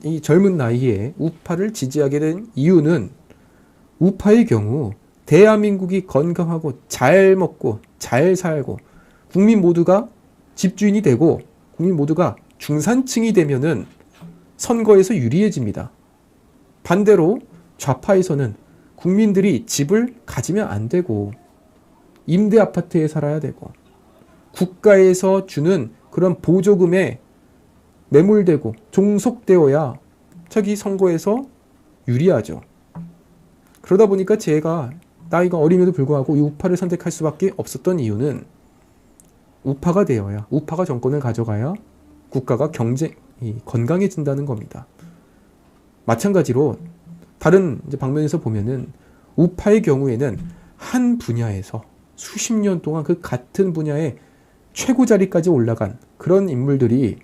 이 젊은 나이에 우파를 지지하게 된 이유는 우파의 경우 대한민국이 건강하고 잘 먹고 잘 살고 국민 모두가 집주인이 되고 국민 모두가 중산층이 되면은 선거에서 유리해집니다. 반대로 좌파에서는 국민들이 집을 가지면 안 되고 임대 아파트에 살아야 되고 국가에서 주는 그런 보조금에 매몰되고 종속되어야 자기 선거에서 유리하죠. 그러다 보니까 제가 나이가 어림에도 불구하고 이 우파를 선택할 수밖에 없었던 이유는 우파가 되어야, 우파가 정권을 가져가야 국가가 경쟁이 건강해진다는 겁니다. 마찬가지로 다른 이제 방면에서 보면은 우파의 경우에는 한 분야에서 수십 년 동안 그 같은 분야의 최고 자리까지 올라간 그런 인물들이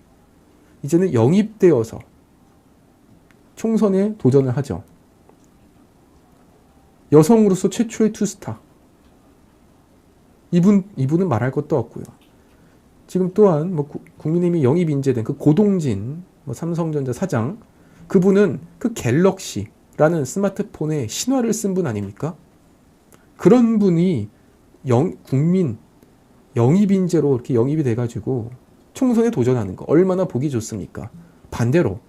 이제는 영입되어서 총선에 도전을 하죠. 여성으로서 최초의 투스타. 이분은 말할 것도 없고요. 지금 또한 국민의힘이 영입 인재된 그 고동진 삼성전자 사장, 그분은 그 갤럭시라는 스마트폰의 신화를 쓴 분 아닙니까? 그런 분이 국민 영입 인재로 이렇게 영입이 돼가지고 총선에 도전하는 거 얼마나 보기 좋습니까? 반대로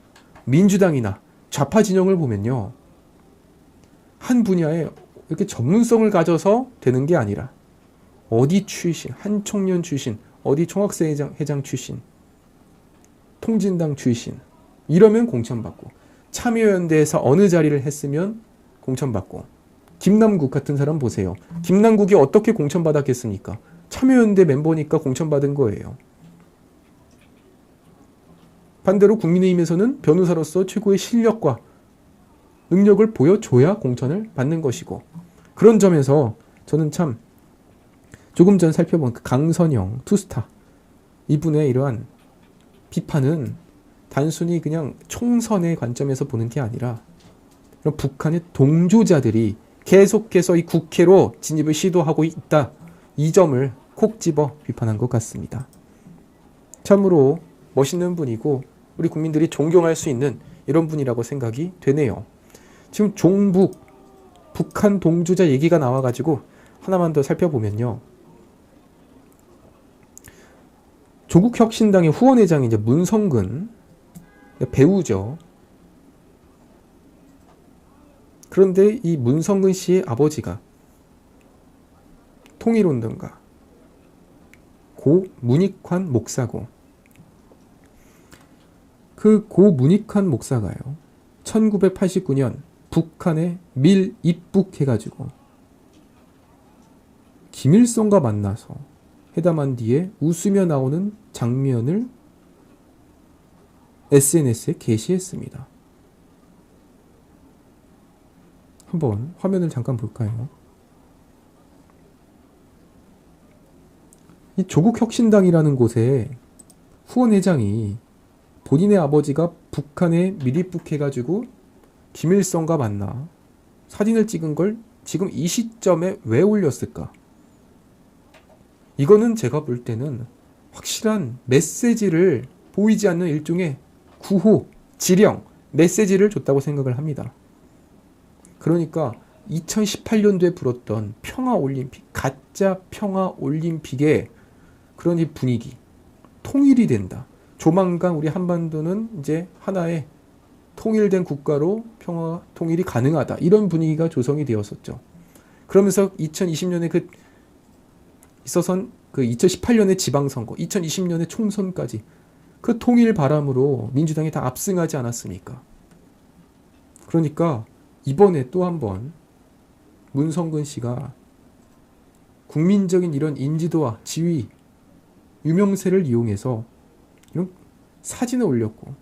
민주당이나 좌파 진영을 보면요, 한 분야에 이렇게 전문성을 가져서 되는 게 아니라 어디 출신, 한 청년 출신, 어디 총학생회장 출신, 통진당 출신, 이러면 공천받고, 참여연대에서 어느 자리를 했으면 공천받고. 김남국 같은 사람 보세요. 김남국이 어떻게 공천받았겠습니까? 참여연대 멤버니까 공천받은 거예요. 반대로 국민의힘에서는 변호사로서 최고의 실력과 능력을 보여줘야 공천을 받는 것이고, 그런 점에서 저는 참 조금 전 살펴본 그 강선영 투스타, 이분의 이러한 비판은 단순히 그냥 총선의 관점에서 보는 게 아니라 북한의 동조자들이 계속해서 이 국회로 진입을 시도하고 있다, 이 점을 콕 집어 비판한 것 같습니다. 참으로 멋있는 분이고 우리 국민들이 존경할 수 있는 이런 분이라고 생각이 되네요. 지금 종북, 북한 동조자 얘기가 나와가지고 하나만 더 살펴보면요, 조국혁신당의 후원회장이 이제 문성근 배우죠. 그런데 이 문성근 씨의 아버지가 통일운동가 고 문익환 목사고, 그 고 문익환 목사가요, 1989년 북한에 밀입북해가지고 김일성과 만나서 회담한 뒤에 웃으며 나오는 장면을 SNS에 게시했습니다. 한번 화면을 잠깐 볼까요? 이 조국혁신당이라는 곳에 후원회장이 본인의 아버지가 북한에 밀입북해가지고 김일성과 만나 사진을 찍은 걸 지금 이 시점에 왜 올렸을까? 이거는 제가 볼 때는 확실한 메시지를, 보이지 않는 일종의 구호, 지령, 메시지를 줬다고 생각을 합니다. 그러니까 2018년도에 불었던 평화올림픽, 가짜 평화올림픽의 그런 이 분위기, 통일이 된다. 조만간 우리 한반도는 이제 하나의 통일된 국가로 평화, 통일이 가능하다. 이런 분위기가 조성이 되었었죠. 그러면서 2020년에 있어선 그 2018년의 지방선거, 2020년의 총선까지 그 통일 바람으로 민주당이 다 압승하지 않았습니까? 그러니까 이번에 또 한 번 문성근 씨가 국민적인 이런 인지도와 지위, 유명세를 이용해서 이런 사진을 올렸고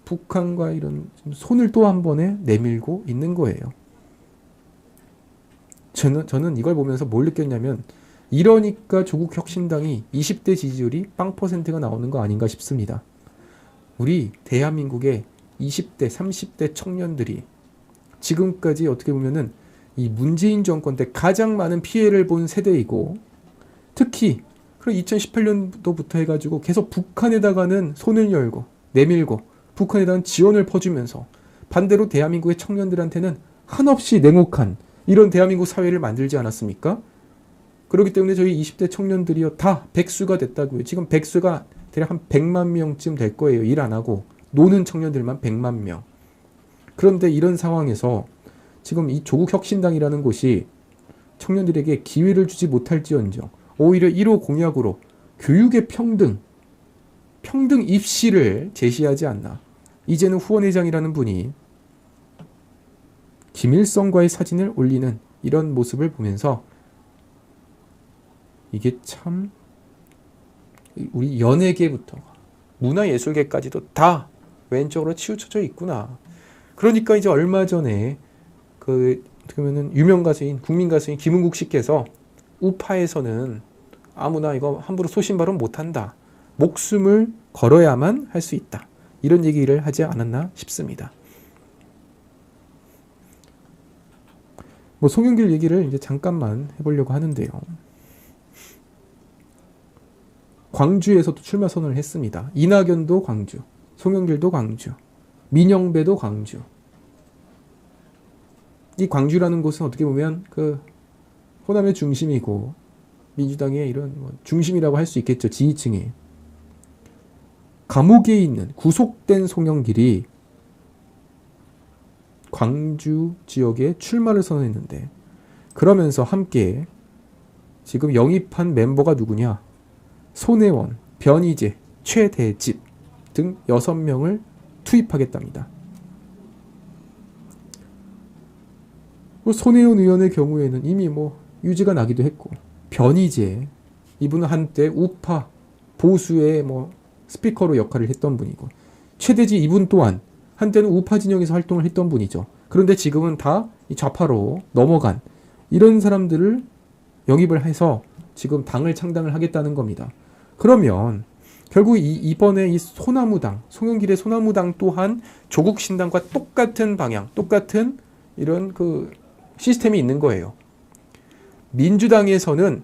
북한과 이런 손을 또 한 번에 내밀고 있는 거예요. 저는 이걸 보면서 뭘 느꼈냐면, 이러니까 조국혁신당이 20대 지지율이 0%가 나오는 거 아닌가 싶습니다. 우리 대한민국의 20대, 30대 청년들이 지금까지 어떻게 보면은 이 문재인 정권 때 가장 많은 피해를 본 세대이고, 특히 2018년도부터 해가지고 계속 북한에다가는 손을 열고 내밀고 북한에 대한 지원을 퍼주면서 반대로 대한민국의 청년들한테는 한없이 냉혹한 이런 대한민국 사회를 만들지 않았습니까? 그렇기 때문에 저희 20대 청년들이요 다 백수가 됐다고요. 지금 백수가 대략 한 100만 명쯤 될 거예요. 일 안 하고 노는 청년들만 100만 명. 그런데 이런 상황에서 지금 이 조국 혁신당이라는 곳이 청년들에게 기회를 주지 못할지언정 오히려 1호 공약으로 교육의 평등 입시를 제시하지 않나. 이제는 후원회장이라는 분이 김일성과의 사진을 올리는 이런 모습을 보면서 이게 참 우리 연예계부터 문화예술계까지도 다 왼쪽으로 치우쳐져 있구나. 그러니까 이제 얼마 전에 그 어떻게 보면은 유명 가수인 국민 가수인 김은국 씨께서 우파에서는 아무나 이거 함부로 소신 발언 못한다. 목숨을 걸어야만 할 수 있다. 이런 얘기를 하지 않았나 싶습니다. 뭐 송영길 얘기를 이제 잠깐만 해보려고 하는데요. 광주에서도 출마 선언을 했습니다. 이낙연도 광주, 송영길도 광주, 민영배도 광주. 이 광주라는 곳은 어떻게 보면 그 호남의 중심이고 민주당의 이런 뭐 중심이라고 할 수 있겠죠. 지지층이. 감옥에 있는 구속된 송영길이 광주 지역에 출마를 선언했는데 그러면서 함께 지금 영입한 멤버가 누구냐? 손혜원, 변희재, 최대집 등 6명을 투입하겠답니다. 손혜원 의원의 경우에는 이미 뭐 유지가 나기도 했고 변희재 이분은 한때 우파 보수의 뭐 스피커로 역할을 했던 분이고 최대집 이분 또한 한때는 우파 진영에서 활동을 했던 분이죠. 그런데 지금은 다 좌파로 넘어간 이런 사람들을 영입을 해서 지금 당을 창당을 하겠다는 겁니다. 그러면 결국 이번에 이 소나무당, 송영길의 소나무당 또한 조국 신당과 똑같은 방향, 똑같은 이런 그 시스템이 있는 거예요. 민주당에서는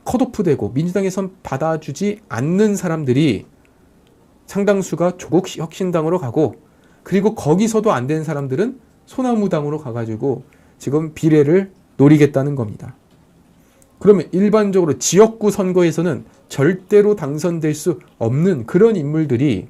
컷오프되고 민주당에선 받아주지 않는 사람들이 상당수가 조국 혁신당으로 가고 그리고 거기서도 안 된 사람들은 소나무당으로 가가지고 지금 비례를 노리겠다는 겁니다. 그러면 일반적으로 지역구 선거에서는 절대로 당선될 수 없는 그런 인물들이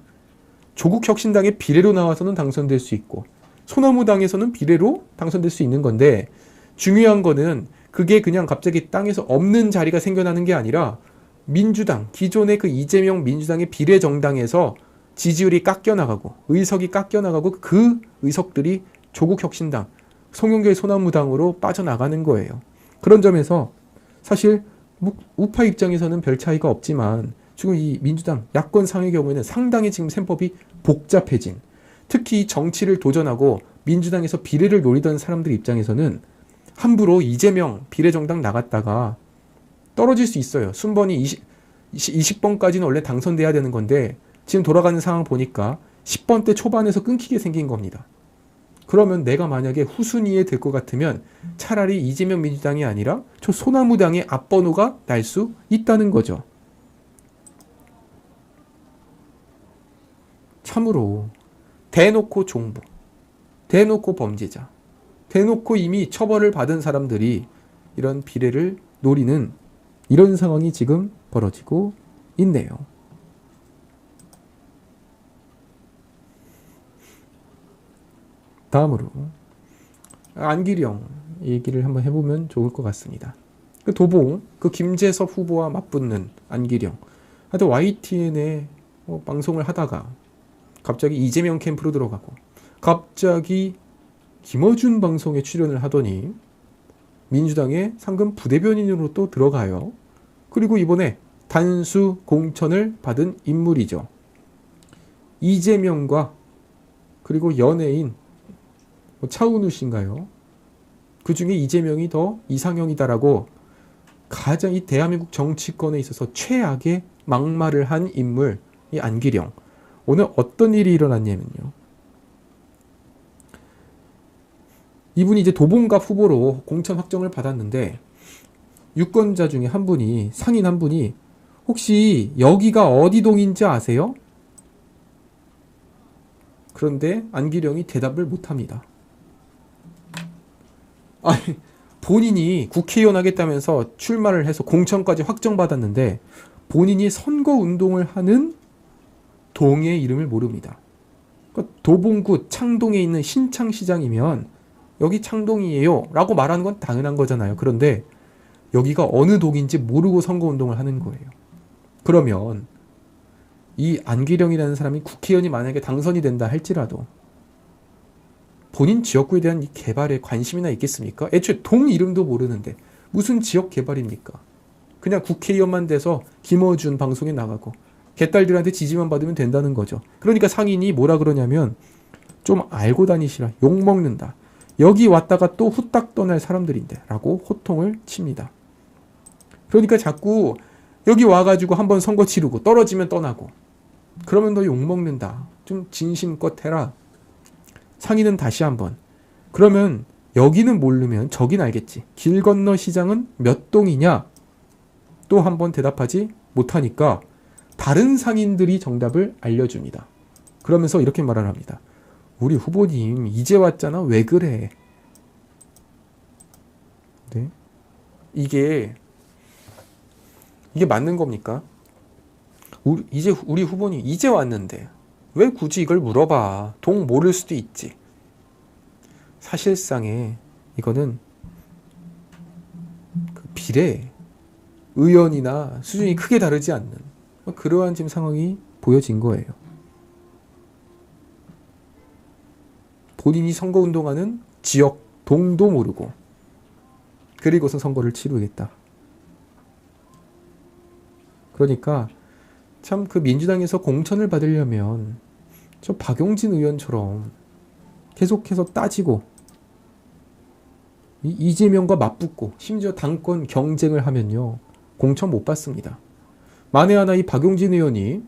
조국 혁신당의 비례로 나와서는 당선될 수 있고 소나무당에서는 비례로 당선될 수 있는 건데 중요한 거는 그게 그냥 갑자기 땅에서 없는 자리가 생겨나는 게 아니라 민주당, 기존의 그 이재명 민주당의 비례정당에서 지지율이 깎여나가고 의석이 깎여나가고 그 의석들이 조국혁신당, 송영길 소나무당으로 빠져나가는 거예요. 그런 점에서 사실 우파 입장에서는 별 차이가 없지만 지금 이 민주당 야권 상의 경우에는 상당히 지금 셈법이 복잡해진, 특히 정치를 도전하고 민주당에서 비례를 노리던 사람들 입장에서는 함부로 이재명 비례정당 나갔다가 떨어질 수 있어요. 순번이 20번까지는 원래 당선돼야 되는 건데 지금 돌아가는 상황 보니까 10번대 초반에서 끊기게 생긴 겁니다. 그러면 내가 만약에 후순위에 들 것 같으면 차라리 이재명 민주당이 아니라 저 소나무당의 앞번호가 날 수 있다는 거죠. 참으로 대놓고 종부, 대놓고 범죄자, 대놓고 이미 처벌을 받은 사람들이 이런 비례를 노리는 이런 상황이 지금 벌어지고 있네요. 다음으로 안기령 얘기를 한번 해보면 좋을 것 같습니다. 그 도봉, 그 김재섭 후보와 맞붙는 안기령. 하여튼 YTN에 방송을 하다가 갑자기 이재명 캠프로 들어가고 갑자기 김어준 방송에 출연을 하더니 민주당의 상금 부대변인으로 또 들어가요. 그리고 이번에 단수 공천을 받은 인물이죠. 이재명과 그리고 연예인 차은우 씨인가요? 그 중에 이재명이 더 이상형이다라고 가장 이 대한민국 정치권에 있어서 최악의 막말을 한 인물, 이 안기령. 오늘 어떤 일이 일어났냐면요. 이분이 이제 도봉갑 후보로 공천 확정을 받았는데 유권자 중에 한 분이, 상인 한 분이 혹시 여기가 어디 동인지 아세요? 그런데 안기령이 대답을 못합니다. 본인이 국회의원 하겠다면서 출마를 해서 공천까지 확정받았는데 본인이 선거운동을 하는 동의 이름을 모릅니다. 그러니까 도봉구 창동에 있는 신창시장이면 여기 창동이에요 라고 말하는 건 당연한 거잖아요. 그런데 여기가 어느 동인지 모르고 선거운동을 하는 거예요. 그러면 이 안기령이라는 사람이 국회의원이 만약에 당선이 된다 할지라도 본인 지역구에 대한 이 개발에 관심이나 있겠습니까? 애초에 동 이름도 모르는데 무슨 지역 개발입니까? 그냥 국회의원만 돼서 김어준 방송에 나가고 개딸들한테 지지만 받으면 된다는 거죠. 그러니까 상인이 뭐라 그러냐면 좀 알고 다니시라, 욕먹는다. 여기 왔다가 또 후딱 떠날 사람들인데 라고 호통을 칩니다. 그러니까 자꾸 여기 와가지고 한번 선거 치르고 떨어지면 떠나고 그러면 너 욕먹는다. 좀 진심껏 해라. 상인은 다시 한번 그러면 여기는 모르면 저긴 알겠지. 길 건너 시장은 몇 동이냐? 또 한번 대답하지 못하니까 다른 상인들이 정답을 알려줍니다. 그러면서 이렇게 말을 합니다. 우리 후보님 이제 왔잖아. 왜 그래? 네? 이게 맞는 겁니까? 우리 후보님 이제 왔는데 왜 굳이 이걸 물어봐? 동 모를 수도 있지. 사실상에 이거는 그 비례 의원이나 수준이 크게 다르지 않는 그러한 지금 상황이 보여진 거예요. 본인이 선거운동하는 지역 동도 모르고 그리고서 선거를 치르겠다. 그러니까 참 그 민주당에서 공천을 받으려면 저 박용진 의원처럼 계속해서 따지고 이재명과 맞붙고 심지어 당권 경쟁을 하면요 공천 못 받습니다. 만에 하나 이 박용진 의원이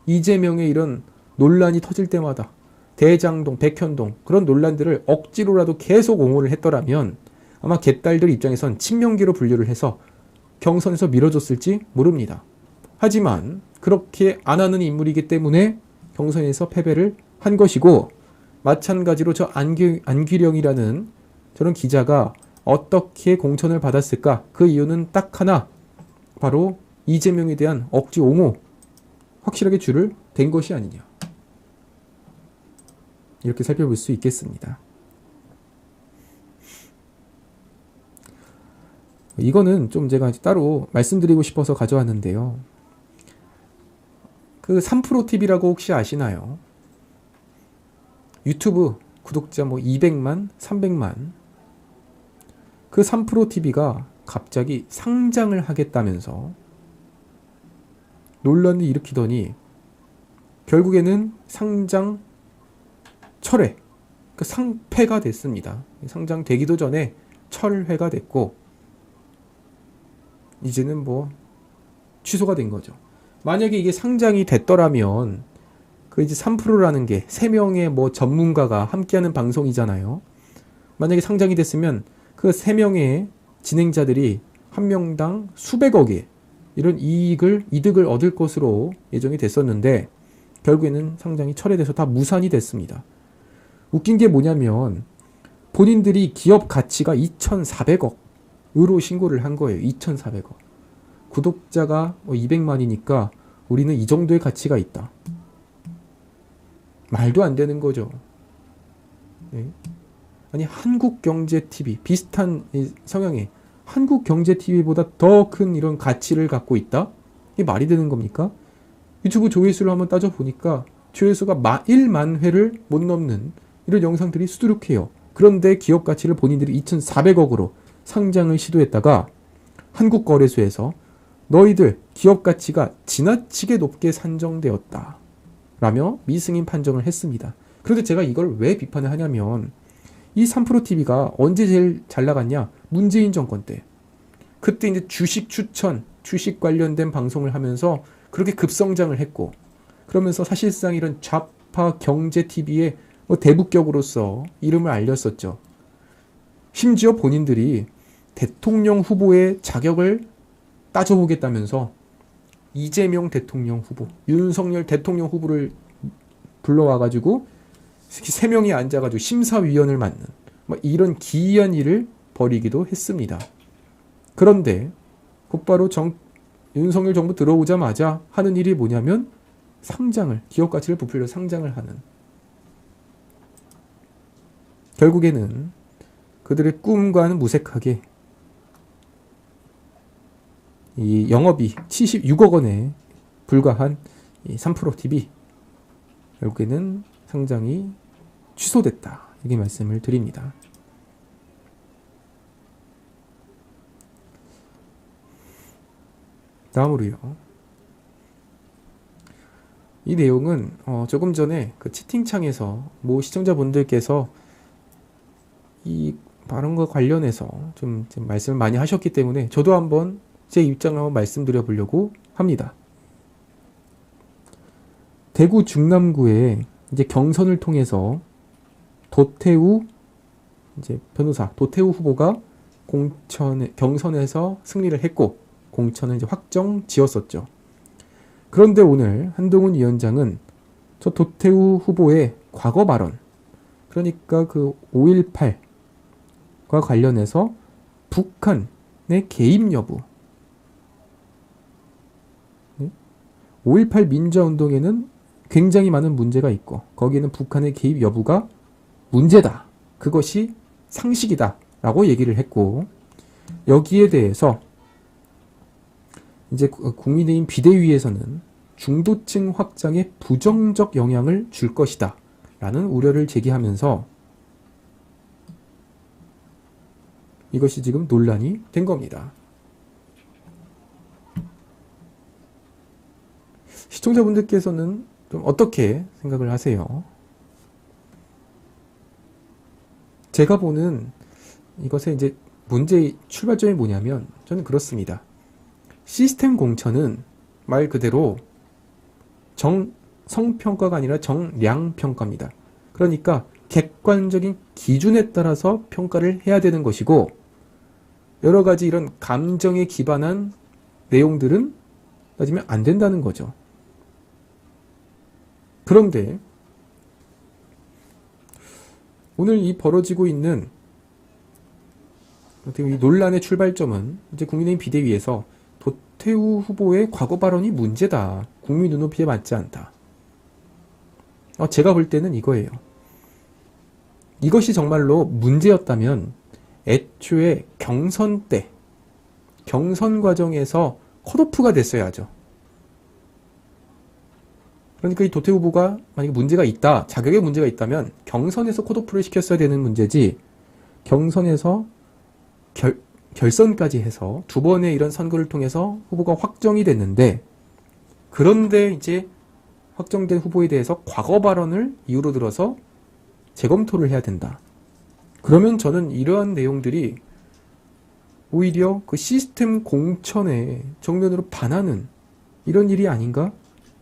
이재명의 이런 논란이 터질 때마다 대장동, 백현동 그런 논란들을 억지로라도 계속 옹호를 했더라면 아마 개딸들 입장에선 친명계로 분류를 해서 경선에서 밀어줬을지 모릅니다. 하지만 그렇게 안 하는 인물이기 때문에 경선에서 패배를 한 것이고 마찬가지로 저 안기령이라는 저런 기자가 어떻게 공천을 받았을까? 그 이유는 딱 하나, 바로 이재명에 대한 억지 옹호 확실하게 줄을 댄 것이 아니냐. 이렇게 살펴볼 수 있겠습니다. 이거는 좀 제가 따로 말씀드리고 싶어서 가져왔는데요. 그 3프로TV라고 혹시 아시나요? 유튜브 구독자 200만, 300만. 그 3프로TV가 갑자기 상장을 하겠다면서 논란을 일으키더니 결국에는 상장 철회, 그 상폐가 됐습니다. 상장되기도 전에 철회가 됐고 이제는 취소가 된 거죠. 만약에 이게 상장이 됐더라면 그 이제 3프로라는 게 3명의 전문가가 함께하는 방송이잖아요. 만약에 상장이 됐으면 그 3명의 진행자들이 한 명당 수백억의 이런 이득을 얻을 것으로 예정이 됐었는데 결국에는 상장이 철회돼서 다 무산이 됐습니다. 웃긴 게 뭐냐면 본인들이 기업 가치가 2,400억으로 신고를 한 거예요. 2,400억. 구독자가 200만이니까 우리는 이 정도의 가치가 있다. 말도 안 되는 거죠. 네. 아니 한국경제TV 비슷한 성향의 한국경제TV보다 더 큰 이런 가치를 갖고 있다? 이게 말이 되는 겁니까? 유튜브 조회수를 한번 따져보니까 조회수가 1만 회를 못 넘는 이런 영상들이 수두룩해요. 그런데 기업 가치를 본인들이 2,400억으로 상장을 시도했다가 한국거래소에서 너희들 기업 가치가 지나치게 높게 산정되었다 라며 미승인 판정을 했습니다. 그런데 제가 이걸 왜 비판을 하냐면 이 3프로TV가 언제 제일 잘 나갔냐? 문재인 정권 때. 그때 이제 주식 추천, 주식 관련된 방송을 하면서 그렇게 급성장을 했고 그러면서 사실상 이런 좌파 경제TV의 대북격으로서 이름을 알렸었죠. 심지어 본인들이 대통령 후보의 자격을 따져보겠다면서 이재명 대통령 후보, 윤석열 대통령 후보를 불러와가지고 3명이 앉아가지고 심사위원을 맡는 이런 기이한 일을 벌이기도 했습니다. 그런데 곧바로 윤석열 정부 들어오자마자 하는 일이 뭐냐면 상장을, 기업 가치를 부풀려 상장을 하는. 결국에는 그들의 꿈과는 무색하게 이 영업이 76억 원에 불과한 이 3프로TV 결국에는 상장이 취소됐다. 이렇게 말씀을 드립니다. 다음으로요. 이 내용은 조금 전에 그 채팅창에서 모 시청자분들께서 이 발언과 관련해서 좀 말씀을 많이 하셨기 때문에 저도 한번 제 입장을 한번 말씀드려 보려고 합니다. 대구 중남구에 이제 경선을 통해서 도태우 이제 변호사 도태우 후보가 경선에서 승리를 했고 공천을 이제 확정 지었었죠. 그런데 오늘 한동훈 위원장은 저 도태우 후보의 과거 발언, 그러니까 그 5.18과 관련해서 북한의 개입 여부, 5.18 민주화운동에는 굉장히 많은 문제가 있고 거기에는 북한의 개입 여부가 문제다. 그것이 상식이다. 라고 얘기를 했고 여기에 대해서 이제 국민의힘 비대위에서는 중도층 확장에 부정적 영향을 줄 것이다. 라는 우려를 제기하면서 이것이 지금 논란이 된 겁니다. 시청자분들께서는 좀 어떻게 생각을 하세요? 제가 보는 이것의 이제 문제의 출발점이 뭐냐면 저는 그렇습니다. 시스템 공천은 말 그대로 정성평가가 아니라 정량평가입니다. 그러니까 객관적인 기준에 따라서 평가를 해야 되는 것이고 여러 가지 이런 감정에 기반한 내용들은 따지면 안 된다는 거죠. 그런데 오늘 이 벌어지고 있는 이 논란의 출발점은 이제 국민의힘 비대위에서 도태우 후보의 과거 발언이 문제다. 국민 눈높이에 맞지 않다. 제가 볼 때는 이거예요. 이것이 정말로 문제였다면 애초에 경선 때, 경선 과정에서 컷오프가 됐어야죠. 그러니까 이 도태우 후보가 만약에 문제가 있다, 자격에 문제가 있다면 경선에서 컷오프를 시켰어야 되는 문제지 경선에서 결선까지 해서 두 번의 이런 선거를 통해서 후보가 확정이 됐는데 그런데 이제 확정된 후보에 대해서 과거 발언을 이유로 들어서 재검토를 해야 된다. 그러면 저는 이러한 내용들이 오히려 그 시스템 공천에 정면으로 반하는 이런 일이 아닌가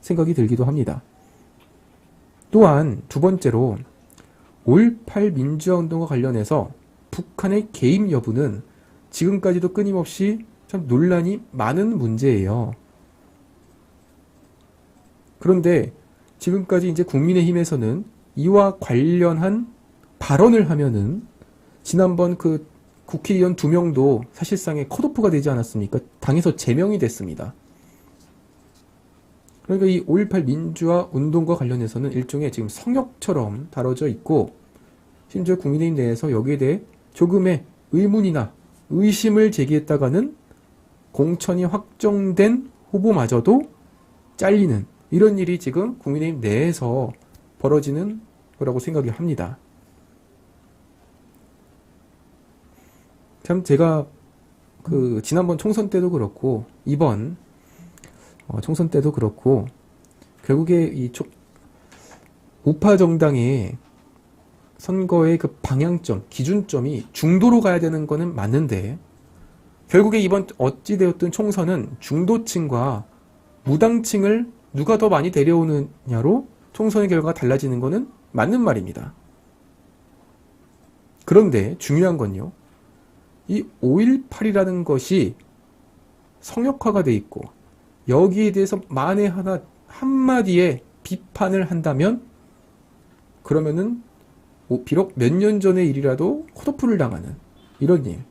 생각이 들기도 합니다. 또한 두 번째로 5.18 민주화운동과 관련해서 북한의 개입 여부는 지금까지도 끊임없이 참 논란이 많은 문제예요. 그런데 지금까지 이제 국민의힘에서는 이와 관련한 발언을 하면은 지난번 그 국회의원 2명도 사실상의 컷오프가 되지 않았습니까? 당에서 제명이 됐습니다. 그러니까 이 5.18 민주화 운동과 관련해서는 일종의 지금 성역처럼 다뤄져 있고 심지어 국민의힘 내에서 여기에 대해 조금의 의문이나 의심을 제기했다가는 공천이 확정된 후보마저도 잘리는 이런 일이 지금 국민의힘 내에서 벌어지는 거라고 생각을 합니다. 참 제가 그 지난번 총선 때도 그렇고 이번 총선 때도 그렇고 결국에 이 우파 정당의 선거의 그 방향점, 기준점이 중도로 가야 되는 거는 맞는데 결국에 이번 어찌되었든 총선은 중도층과 무당층을 누가 더 많이 데려오느냐로 총선의 결과가 달라지는 거는 맞는 말입니다. 그런데 중요한 건요. 이 5.18이라는 것이 성역화가 돼 있고 여기에 대해서 만에 하나 한마디에 비판을 한다면 그러면은 비록 몇 년 전의 일이라도 컷오프를 당하는 이런 일.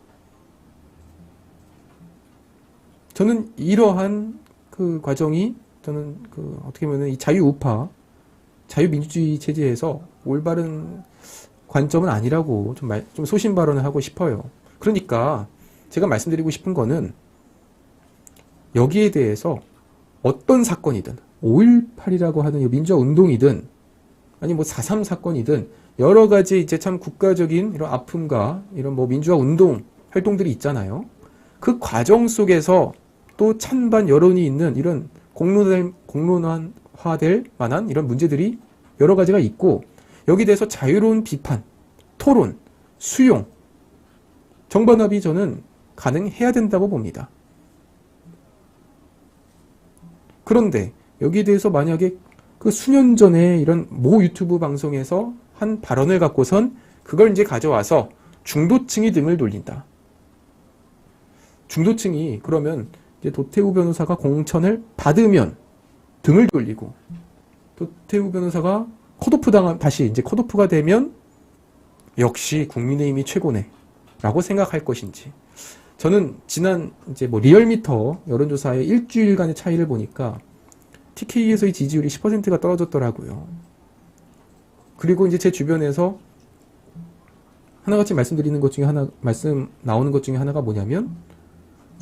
저는 이러한 그 과정이 저는 그 어떻게 보면 이 자유우파, 자유민주주의 체제에서 올바른 관점은 아니라고 좀 소신 발언을 하고 싶어요. 그러니까 제가 말씀드리고 싶은 거는 여기에 대해서 어떤 사건이든 5.18이라고 하는 민주화 운동이든 아니 뭐 4.3 사건이든 여러 가지 이제 참 국가적인 이런 아픔과 이런 뭐 민주화 운동 활동들이 있잖아요. 그 과정 속에서 또 찬반 여론이 있는 이런 공론화될 만한 이런 문제들이 여러 가지가 있고 여기에 대해서 자유로운 비판, 토론, 수용, 정반합이 저는 가능해야 된다고 봅니다. 그런데 여기에 대해서 만약에 그 수년 전에 이런 모 유튜브 방송에서 한 발언을 갖고선 그걸 이제 가져와서 중도층이 등을 돌린다. 중도층이 그러면 이제 도태우 변호사가 공천을 받으면 등을 돌리고 도태우 변호사가 다시 이제 컷오프가 되면 역시 국민의힘이 최고네 라고 생각할 것인지. 저는 지난 이제 뭐 리얼미터 여론조사의 일주일간의 차이를 보니까 TK에서의 지지율이 10%가 떨어졌더라고요. 그리고 이제 제 주변에서 하나같이 말씀드리는 것 중에 나오는 것 중에 하나가 뭐냐면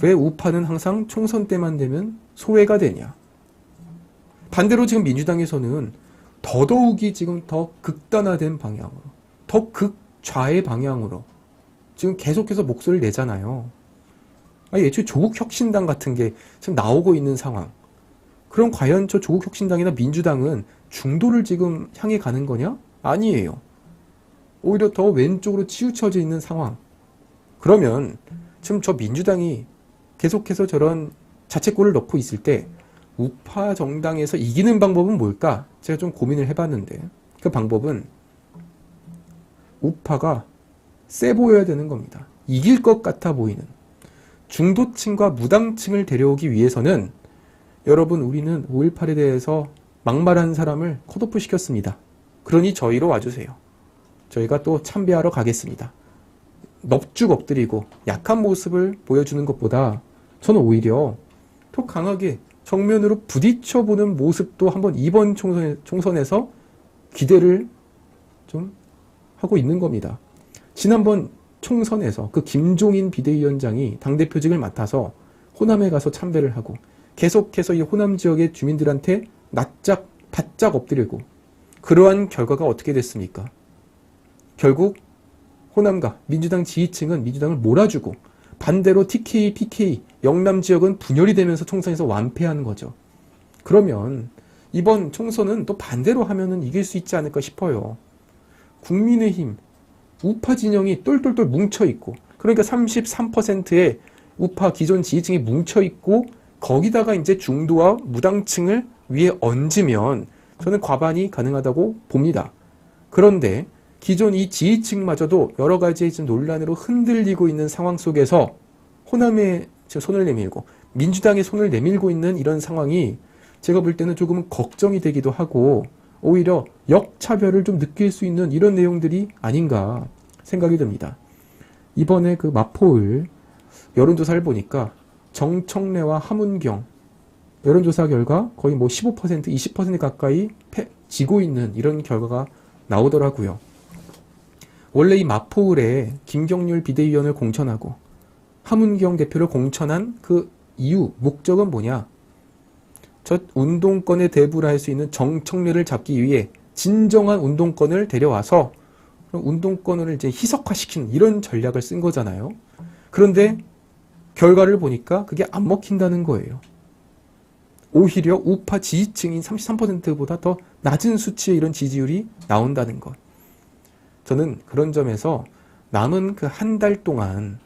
왜 우파는 항상 총선 때만 되면 소외가 되냐. 반대로 지금 민주당에서는 더더욱이 지금 더 극단화된 방향으로, 더 극좌의 방향으로 지금 계속해서 목소리를 내잖아요. 애초에 조국혁신당 같은 게 지금 나오고 있는 상황. 그럼 과연 저 조국혁신당이나 민주당은 중도를 지금 향해 가는 거냐? 아니에요. 오히려 더 왼쪽으로 치우쳐져 있는 상황. 그러면 지금 저 민주당이 계속해서 저런 자책골을 넣고 있을 때 우파 정당에서 이기는 방법은 뭘까? 제가 좀 고민을 해봤는데 그 방법은 우파가 세 보여야 되는 겁니다. 이길 것 같아 보이는 중도층과 무당층을 데려오기 위해서는 여러분 우리는 5.18에 대해서 막말한 사람을 컷오프 시켰습니다. 그러니 저희로 와주세요. 저희가 또 참배하러 가겠습니다. 넙죽 엎드리고 약한 모습을 보여주는 것보다 저는 오히려 더 강하게 정면으로 부딪혀보는 모습도 한번 이번 총선에서 기대를 좀 하고 있는 겁니다. 지난번 총선에서 그 김종인 비대위원장이 당대표직을 맡아서 호남에 가서 참배를 하고 계속해서 이 호남 지역의 주민들한테 낯짝 바짝 엎드리고 그러한 결과가 어떻게 됐습니까? 결국 호남과 민주당 지지층은 민주당을 몰아주고 반대로 TK, PK, 영남 지역은 분열이 되면서 총선에서 완패하는 거죠. 그러면 이번 총선은 또 반대로 하면은 이길 수 있지 않을까 싶어요. 국민의힘, 우파 진영이 똘똘똘 뭉쳐있고 그러니까 33%의 우파 기존 지지층이 뭉쳐있고 거기다가 이제 중도와 무당층을 위에 얹으면 저는 과반이 가능하다고 봅니다. 그런데 기존 이 지지층마저도 여러 가지 논란으로 흔들리고 있는 상황 속에서 호남에 손을 내밀고 민주당에 손을 내밀고 있는 이런 상황이 제가 볼 때는 조금 걱정이 되기도 하고 오히려 역차별을 좀 느낄 수 있는 이런 내용들이 아닌가 생각이 듭니다. 이번에 그 마포을 여론조사를 보니까 정청래와 하문경 여론조사 결과 거의 뭐 15%, 20% 가까이 지고 있는 이런 결과가 나오더라고요. 원래 이 마포을에 김경률 비대위원을 공천하고 하문경 대표를 공천한 그 이유, 목적은 뭐냐? 저 운동권에 대부를 할 수 있는 정청래를 잡기 위해 진정한 운동권을 데려와서 운동권을 이제 희석화시키는 이런 전략을 쓴 거잖아요. 그런데 결과를 보니까 그게 안 먹힌다는 거예요. 오히려 우파 지지층인 33%보다 더 낮은 수치의 이런 지지율이 나온다는 것. 저는 그런 점에서 남은 그 한 달 동안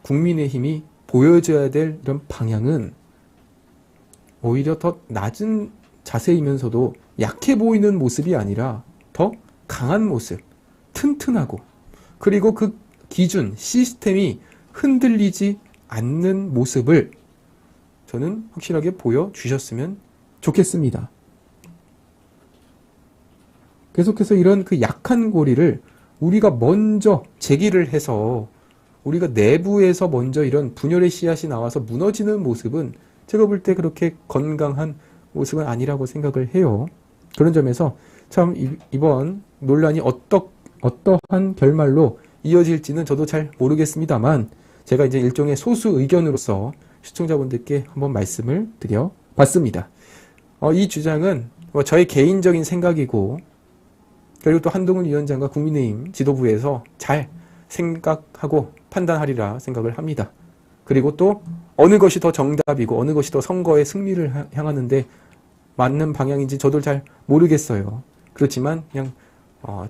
국민의힘이 보여줘야 될 이런 방향은 오히려 더 낮은 자세이면서도 약해 보이는 모습이 아니라 더 강한 모습, 튼튼하고 그리고 그 기준, 시스템이 흔들리지 않는 모습을 저는 확실하게 보여주셨으면 좋겠습니다. 계속해서 이런 그 약한 고리를 우리가 먼저 제기를 해서 우리가 내부에서 먼저 이런 분열의 씨앗이 나와서 무너지는 모습은 제가 볼 때 그렇게 건강한 모습은 아니라고 생각을 해요. 그런 점에서 참 이번 논란이 어떠한 결말로 이어질지는 저도 잘 모르겠습니다만 제가 이제 일종의 소수 의견으로서 시청자분들께 한번 말씀을 드려봤습니다. 이 주장은 저의 개인적인 생각이고 그리고 또 한동훈 위원장과 국민의힘 지도부에서 잘 생각하고 판단하리라 생각을 합니다. 그리고 또 어느 것이 더 정답이고 어느 것이 더 선거의 승리를 향하는데 맞는 방향인지 저도 잘 모르겠어요. 그렇지만 그냥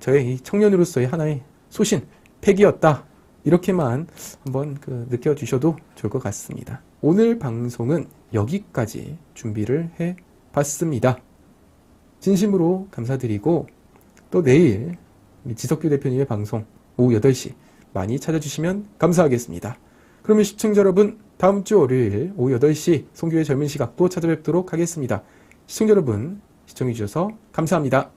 저의 이 청년으로서의 하나의 소신, 패기였다. 이렇게만 한번 느껴주셔도 좋을 것 같습니다. 오늘 방송은 여기까지 준비를 해봤습니다. 진심으로 감사드리고 또 내일 지석규 대표님의 방송 오후 8시 많이 찾아주시면 감사하겠습니다. 그러면 시청자 여러분 다음 주 월요일 오후 8시 송교의 젊은 시각도 찾아뵙도록 하겠습니다. 시청자 여러분 시청해주셔서 감사합니다.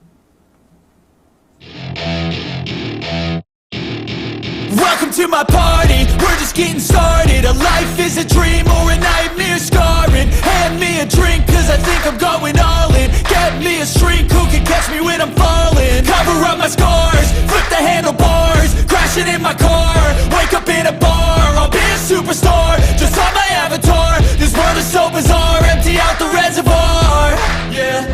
Welcome to my party, we're just getting started. A life is a dream or a nightmare scarring. Hand me a drink cause I think I'm going all in. Get me a shrink who can catch me when I'm falling. Cover up my scars, flip the handlebars. Crashing in my car, wake up in a bar. I'll be a superstar, just on my avatar. This world is so bizarre, empty out the reservoir. Yeah,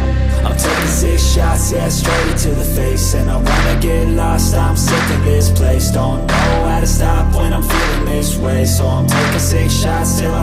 I'm taking 6 shots, yeah, straight to the face. And I wanna get lost, I'm sick of this place. Don't know how to stop when I'm feeling this way. So I'm taking 6 shots till I'm